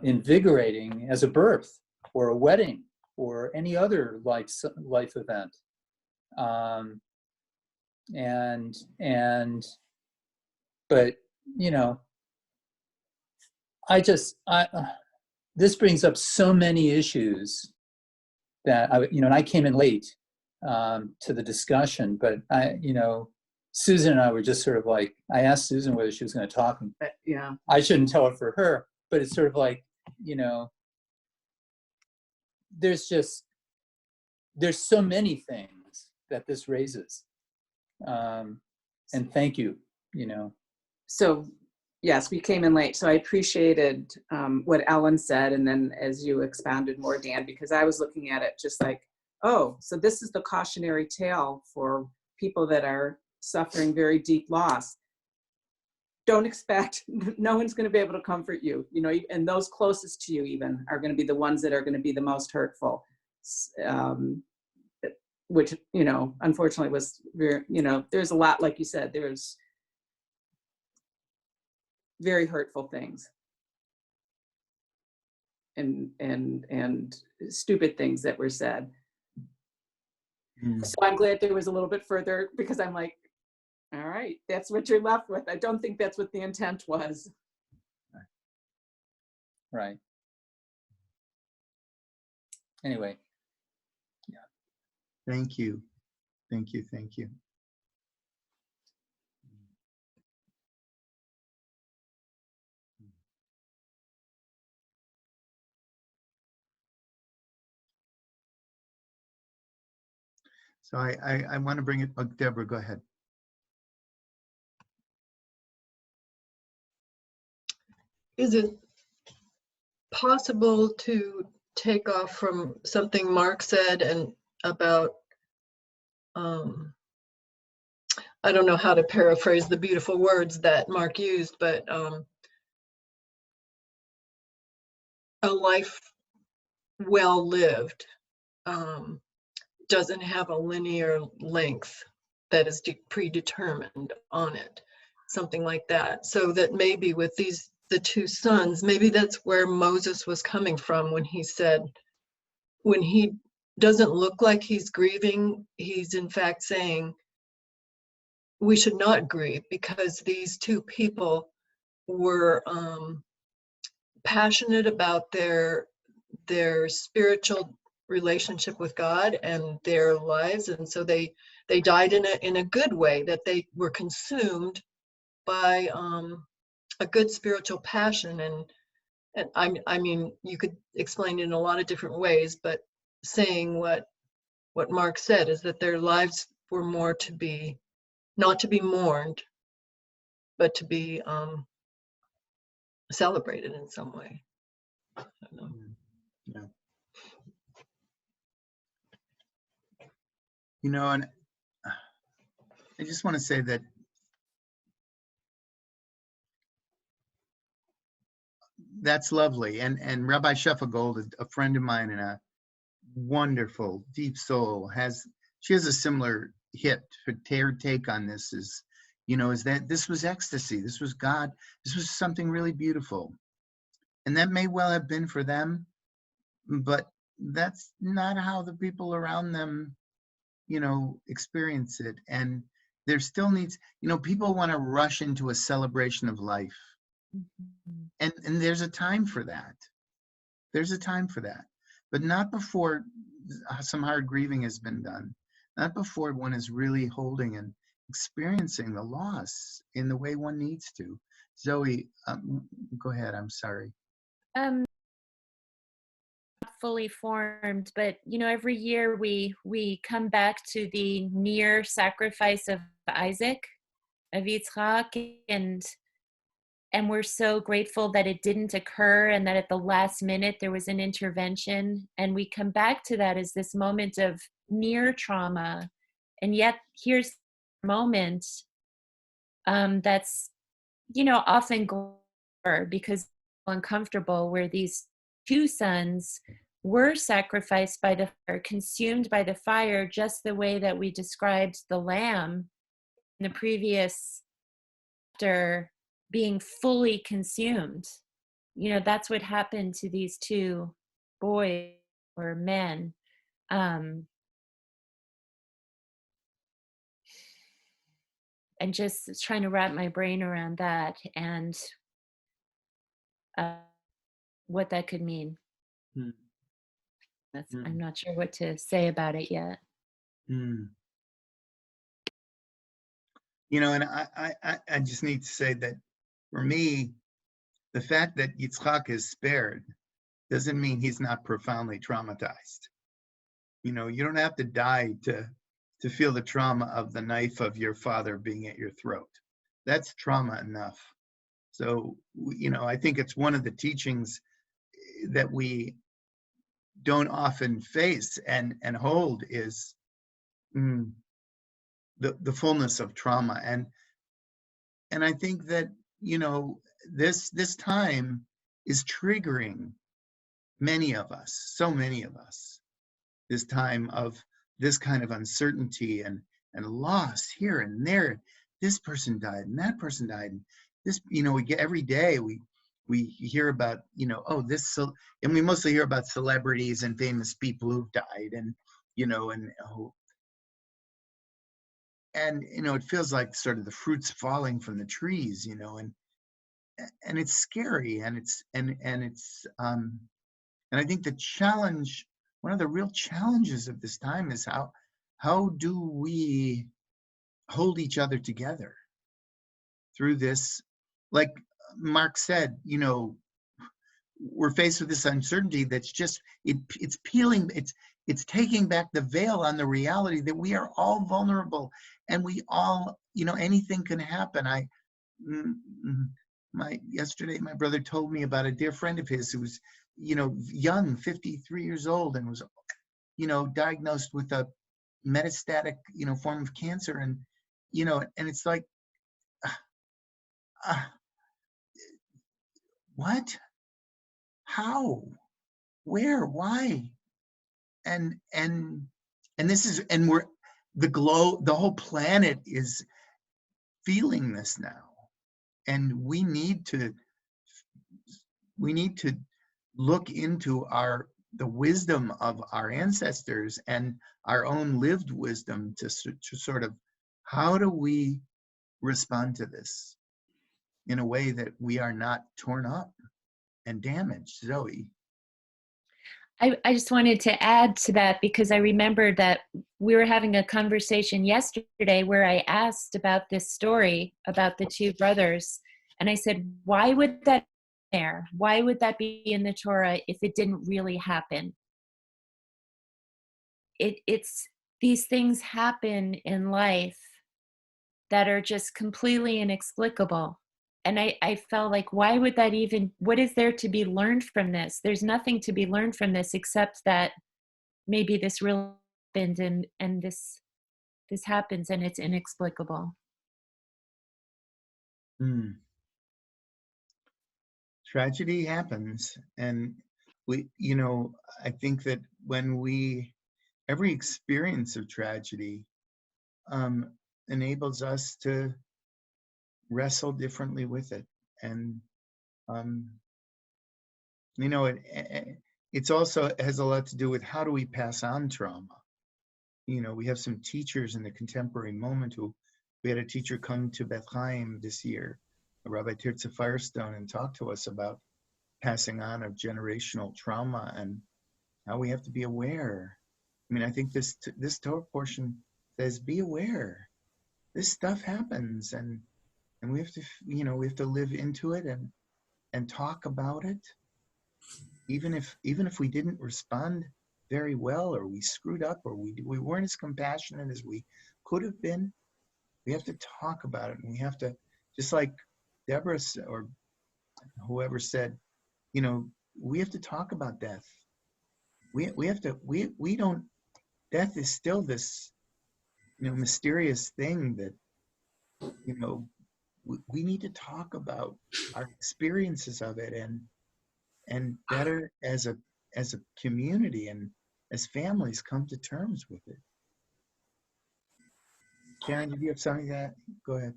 Speaker 2: invigorating as a birth or a wedding or any other life event. But this brings up so many issues that and I came in late to the discussion, but Susan and I were just sort of like, I asked Susan whether she was going to talk.
Speaker 6: Yeah.
Speaker 2: I shouldn't tell it for her, but it's sort of like, there's so many things that this raises. And thank you,
Speaker 8: So yes, we came in late. So I appreciated what Ellen said. And then as you expounded more, Dan, because I was looking at it just like, oh, so this is the cautionary tale for people that are suffering very deep loss. Don't expect, no one's going to be able to comfort you, and those closest to you even are going to be the ones that are going to be the most hurtful, which, unfortunately was very, there's a lot, like you said, there's very hurtful things and stupid things that were said. So I'm glad there was a little bit further, because I'm like, all right, that's what you're left with. I don't think that's what the intent was.
Speaker 2: Right. Anyway. Yeah.
Speaker 1: Thank you. Thank you. Thank you. So I want to bring it, Deborah, go ahead.
Speaker 7: Is it possible to take off from something Mark said and about, I don't know how to paraphrase the beautiful words that Mark used, but a life well lived doesn't have a linear length that is predetermined on it, something like that. So that maybe with the two sons, maybe that's where Moses was coming from when he said, when he doesn't look like he's grieving, he's in fact saying we should not grieve because these two people were passionate about their spiritual relationship with God and their lives, and so they died in a good way, that they were consumed by a good spiritual passion. And I mean, you could explain it in a lot of different ways, but saying what Mark said is that their lives were more to be, not to be mourned, but to be celebrated in some way. I don't know.
Speaker 1: Yeah. You know, and I just want to say that that's lovely. And Rabbi Sheffigold, a friend of mine and a wonderful, deep soul, she has a similar her take on this is, you know, is that this was ecstasy. This was God. This was something really beautiful. And that may well have been for them, but that's not how the people around them, you know, experience it. And there still needs, you know, people want to rush into a celebration of life. And there's a time for that. There's a time for that. But not before some hard grieving has been done. Not before one is really holding and experiencing the loss in the way one needs to. Zoe, go ahead. I'm sorry.
Speaker 9: Fully formed, but you know, every year we come back to the near sacrifice of Isaac, of Yitzchak, and we're so grateful that it didn't occur and that at the last minute there was an intervention. And we come back to that as this moment of near trauma. And yet here's the moment that's, you know, often because uncomfortable, where these two sons were sacrificed by the fire, consumed by the fire, just the way that we described the lamb in the previous chapter being fully consumed. You know, that's what happened to these two boys or men. And just trying to wrap my brain around that and what that could mean. I'm not sure what to say about it yet.
Speaker 1: You know, and I just need to say that for me, the fact that Yitzchak is spared doesn't mean he's not profoundly traumatized. You know, you don't have to die to feel the trauma of the knife of your father being at your throat. That's trauma enough. So, you know, I think it's one of the teachings that we don't often face and hold is the fullness of trauma. And I think that, you know, this time is triggering many of us, so many of us, this time of this kind of uncertainty and loss here and there. This person died and that person died. And this, you know, we get every day we hear about, you know, oh, this, and we mostly hear about celebrities and famous people who've died, and, you know, and you know, it feels like sort of the fruits falling from the trees, you know, and it's scary, and it's and I think the challenge, one of the real challenges of this time is how do we hold each other together through this? Like Mark said, you know, we're faced with this uncertainty that's just, it's peeling, it's taking back the veil on the reality that we are all vulnerable, and we all, you know, anything can happen. Yesterday, my brother told me about a dear friend of his who was, you know, young, 53 years old, and was, you know, diagnosed with a metastatic, you know, form of cancer. And, you know, and it's like, what? how, where, why? And this is, and we're, the whole planet is feeling this now. And we need to look into the wisdom of our ancestors and our own lived wisdom to sort of, how do we respond to this in a way that we are not torn up and damaged? Zoe.
Speaker 9: I just wanted to add to that, because I remembered that we were having a conversation yesterday where I asked about this story about the two brothers. And I said, why would that be there? Why would that be in the Torah if it didn't really happen? It's these things happen in life that are just completely inexplicable. And I felt like, why would that even, what is there to be learned from this? There's nothing to be learned from this except that maybe this really happened, and this happens and it's inexplicable.
Speaker 1: Tragedy happens, and I think that when every experience of tragedy enables us to wrestle differently with it. And it's also has a lot to do with, how do we pass on trauma? We have some teachers in the contemporary moment we had a teacher come to Beth Chaim this year, Rabbi Tirza Firestone, and talk to us about passing on of generational trauma and how we have to be aware. I think this Torah portion says, be aware. This stuff happens, and we have to, we have to live into it and talk about it. Even if we didn't respond very well, or we screwed up, or we weren't as compassionate as we could have been, we have to talk about it. And we have to, just like Deborah or whoever said, we have to talk about death. We have to, we don't, death is still this, mysterious thing that, we need to talk about our experiences of it, and better as a community and as families come to terms with it. Karen, did you have something that? Go ahead.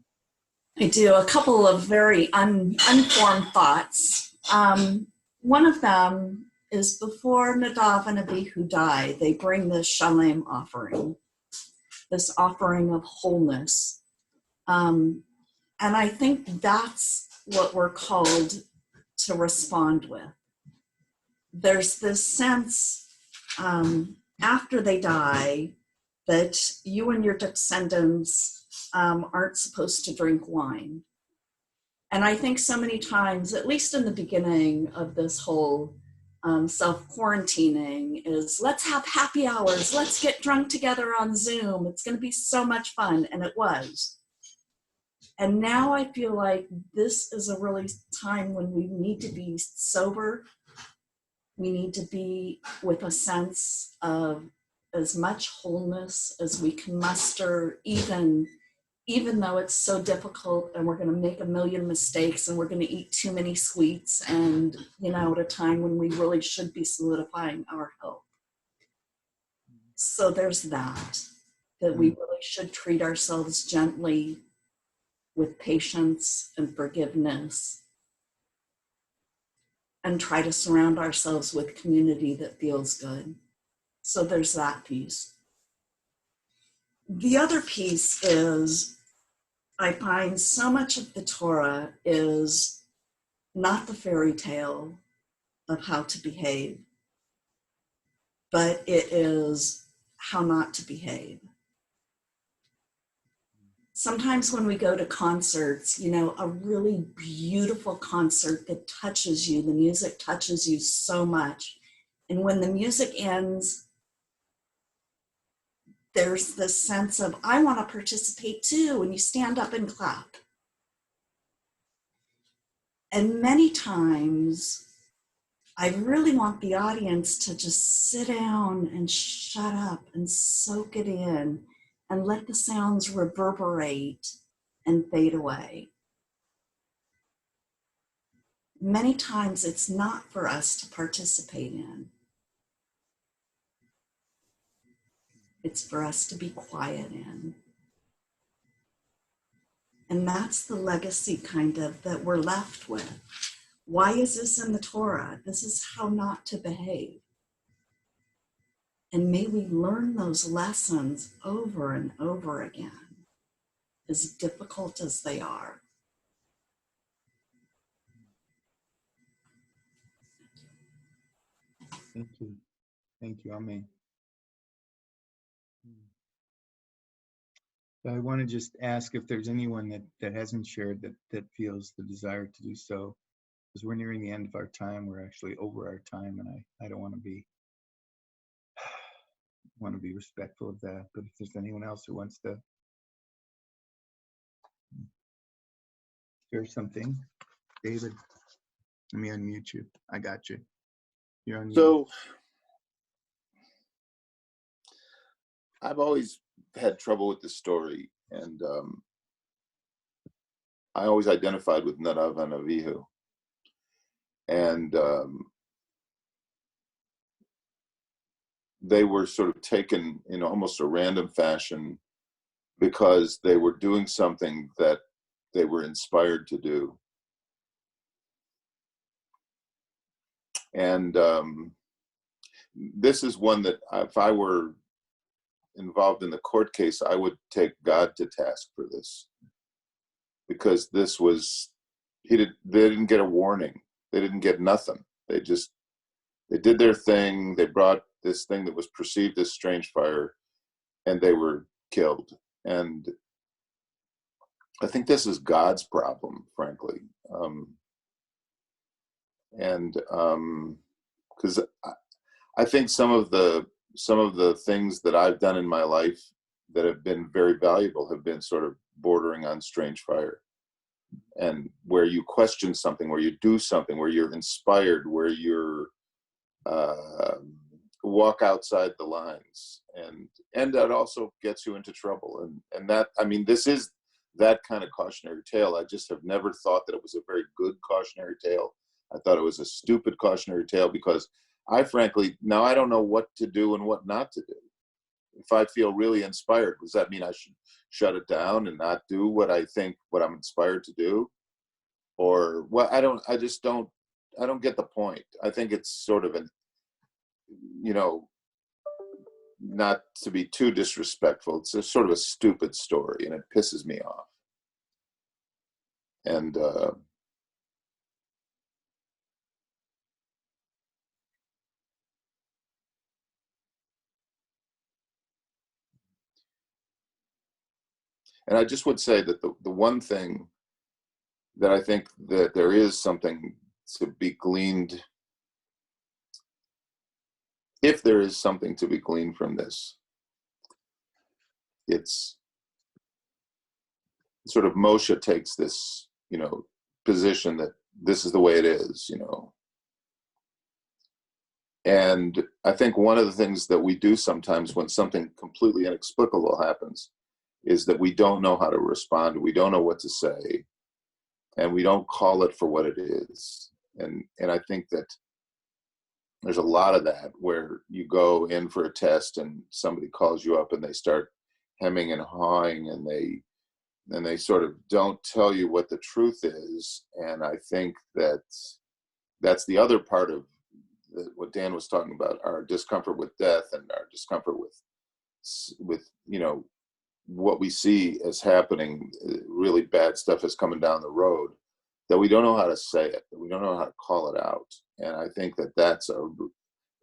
Speaker 6: I do. A couple of very unformed thoughts. One of them is, before Nadav and Abihu die, they bring this Shalem offering, this offering of wholeness. And I think that's what we're called to respond with. There's this sense after they die that you and your descendants aren't supposed to drink wine. And I think so many times, at least in the beginning of this whole self-quarantining, is let's have happy hours, let's get drunk together on Zoom, it's going to be so much fun, and it was. And now I feel like this is a really time when we need to be sober. We need to be with a sense of as much wholeness as we can muster, even though it's so difficult, and we're going to make a million mistakes, and we're going to eat too many sweets, and at a time when we really should be solidifying our health. So there's that we really should treat ourselves gently, with patience and forgiveness, and try to surround ourselves with community that feels good. So there's that piece. The other piece is, I find so much of the Torah is not the fairy tale of how to behave, but it is how not to behave. Sometimes when we go to concerts, a really beautiful concert that touches you, the music touches you so much. And when the music ends, there's this sense of, I want to participate too, and you stand up and clap. And many times, I really want the audience to just sit down and shut up and soak it in, and let the sounds reverberate and fade away.
Speaker 10: many times it's not for us to participate in. It's for us to be quiet in. And that's the legacy kind of that we're left with. Why is this in the Torah? This is how not to behave. And may we learn those lessons over and over again, as difficult as they are.
Speaker 1: Thank you. Thank you. Amen. I want to just ask if there's anyone that hasn't shared that feels the desire to do so, because we're nearing the end of our time. We're actually over our time, and I don't want to be respectful of that. But if there's anyone else who wants to share something, David, let me unmute you. I got you. You're on mute.
Speaker 11: So I've always had trouble with this story, and I always identified with Nadav and Avihu, and they were sort of taken in almost a random fashion because they were doing something that they were inspired to do. And this is one that if I were involved in the court case, I would take God to task for this, because this was, they didn't get a warning. They didn't get nothing. They did their thing. They brought this thing that was perceived as strange fire, and they were killed. And I think this is God's problem, frankly. Because I think some of the things that I've done in my life that have been very valuable have been sort of bordering on strange fire, and where you question something, where you do something, where you're inspired, where you're walk outside the lines, and that also gets you into trouble. And that, I mean, this is that kind of cautionary tale. I just have never thought that it was a very good cautionary tale. I thought it was a stupid cautionary tale, because I frankly, now I don't know what to do and what not to do. If I feel really inspired, does that mean I should shut it down and not do what I'm inspired to do? Or, well, I don't get the point. I think it's sort of not to be too disrespectful, it's a sort of a stupid story, and it pisses me off. And I just would say that the one thing that I think that there is something to be gleaned, if there is something to be gleaned from this, it's sort of Moshe takes this, position that this is the way it is, And I think one of the things that we do sometimes when something completely inexplicable happens is that we don't know how to respond. We don't know what to say, and we don't call it for what it is. And I think that there's a lot of that, where you go in for a test and somebody calls you up and they start hemming and hawing, and they sort of don't tell you what the truth is. And I think that that's the other part of what Dan was talking about, our discomfort with death and our discomfort with what we see as happening. Really bad stuff is coming down the road, that we don't know how to say it, that we don't know how to call it out. And I think that that's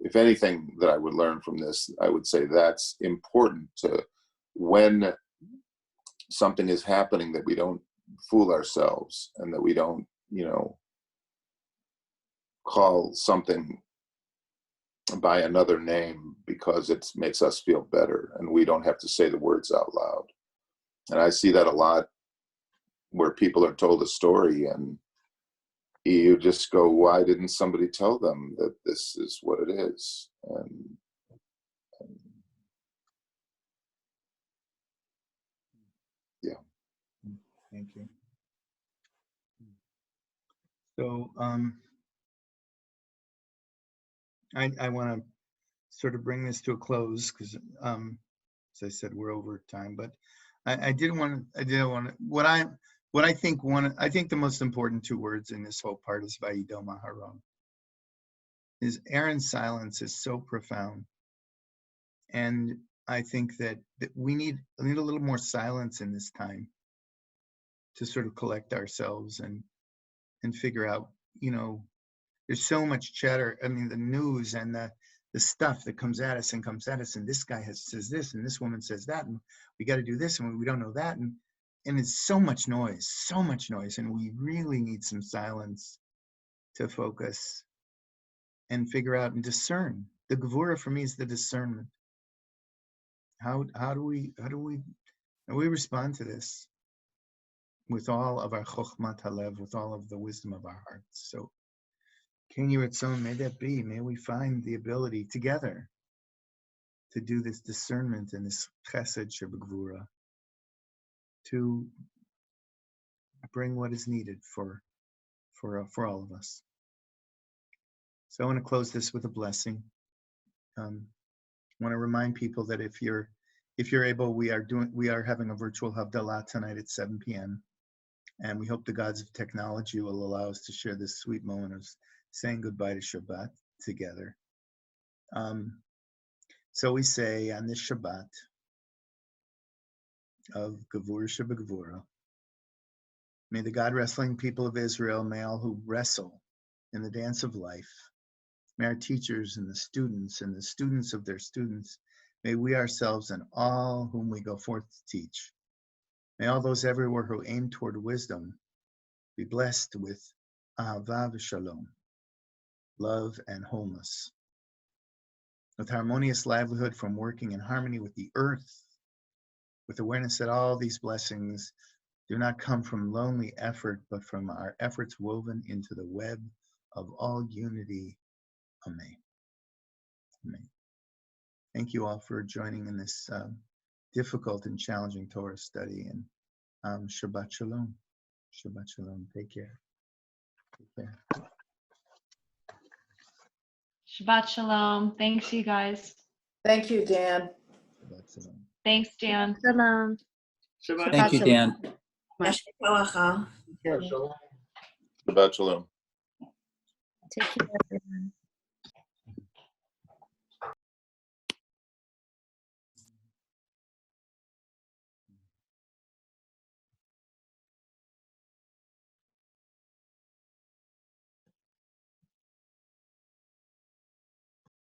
Speaker 11: if anything that I would learn from this, I would say that's important, to when something is happening, that we don't fool ourselves, and that we don't, call something by another name because it makes us feel better, and we don't have to say the words out loud. And I see that a lot, where people are told a story and you just go, why didn't somebody tell them that this is what it is? And yeah.
Speaker 1: Thank you. So I want to sort of bring this to a close because, as I said, we're over time. But I did want to. What I think the most important two words in this whole part is Vayidom Aharon. Is Aaron's silence is so profound, and I think that we need a little more silence in this time to sort of collect ourselves and figure out, there's so much chatter. I mean, the news and the stuff that comes at us, and this guy says this, and this woman says that, and we got to do this, and we don't know that, and it's so much noise, and we really need some silence to focus and figure out and discern. The Gevurah for me is the discernment. How do we respond to this with all of our chokhmat halev, with all of the wisdom of our hearts? So, Ken Yiratzon, may that be. May we find the ability together to do this discernment and this chesed shebegvura, to bring what is needed for all of us. So I want to close this with a blessing. I want to remind people that if you're able, we are having a virtual Havdalah tonight at 7 p.m. And we hope the gods of technology will allow us to share this sweet moment of saying goodbye to Shabbat together. So we say on this Shabbat of Gevurah Shebegvura, may the God wrestling people of Israel, may all who wrestle in the dance of life, may our teachers and the students of their students, may we ourselves and all whom we go forth to teach, may all those everywhere who aim toward wisdom be blessed with ahava v'shalom, love and wholeness, with harmonious livelihood from working in harmony with the earth, with awareness that all these blessings do not come from lonely effort, but from our efforts woven into the web of all unity. Amen. Amen. Thank you all for joining in this difficult and challenging Torah study. And Shabbat Shalom. Shabbat Shalom. Take care. Take care.
Speaker 4: Shabbat Shalom. Thanks, you guys.
Speaker 6: Thank you, Dan.
Speaker 1: Shabbat Shalom.
Speaker 4: Thanks, Dan.
Speaker 9: Shalom.
Speaker 2: Thank you, Dan.
Speaker 10: Yasher koacha.
Speaker 11: Shabbat Shalom.
Speaker 9: Take care, everyone.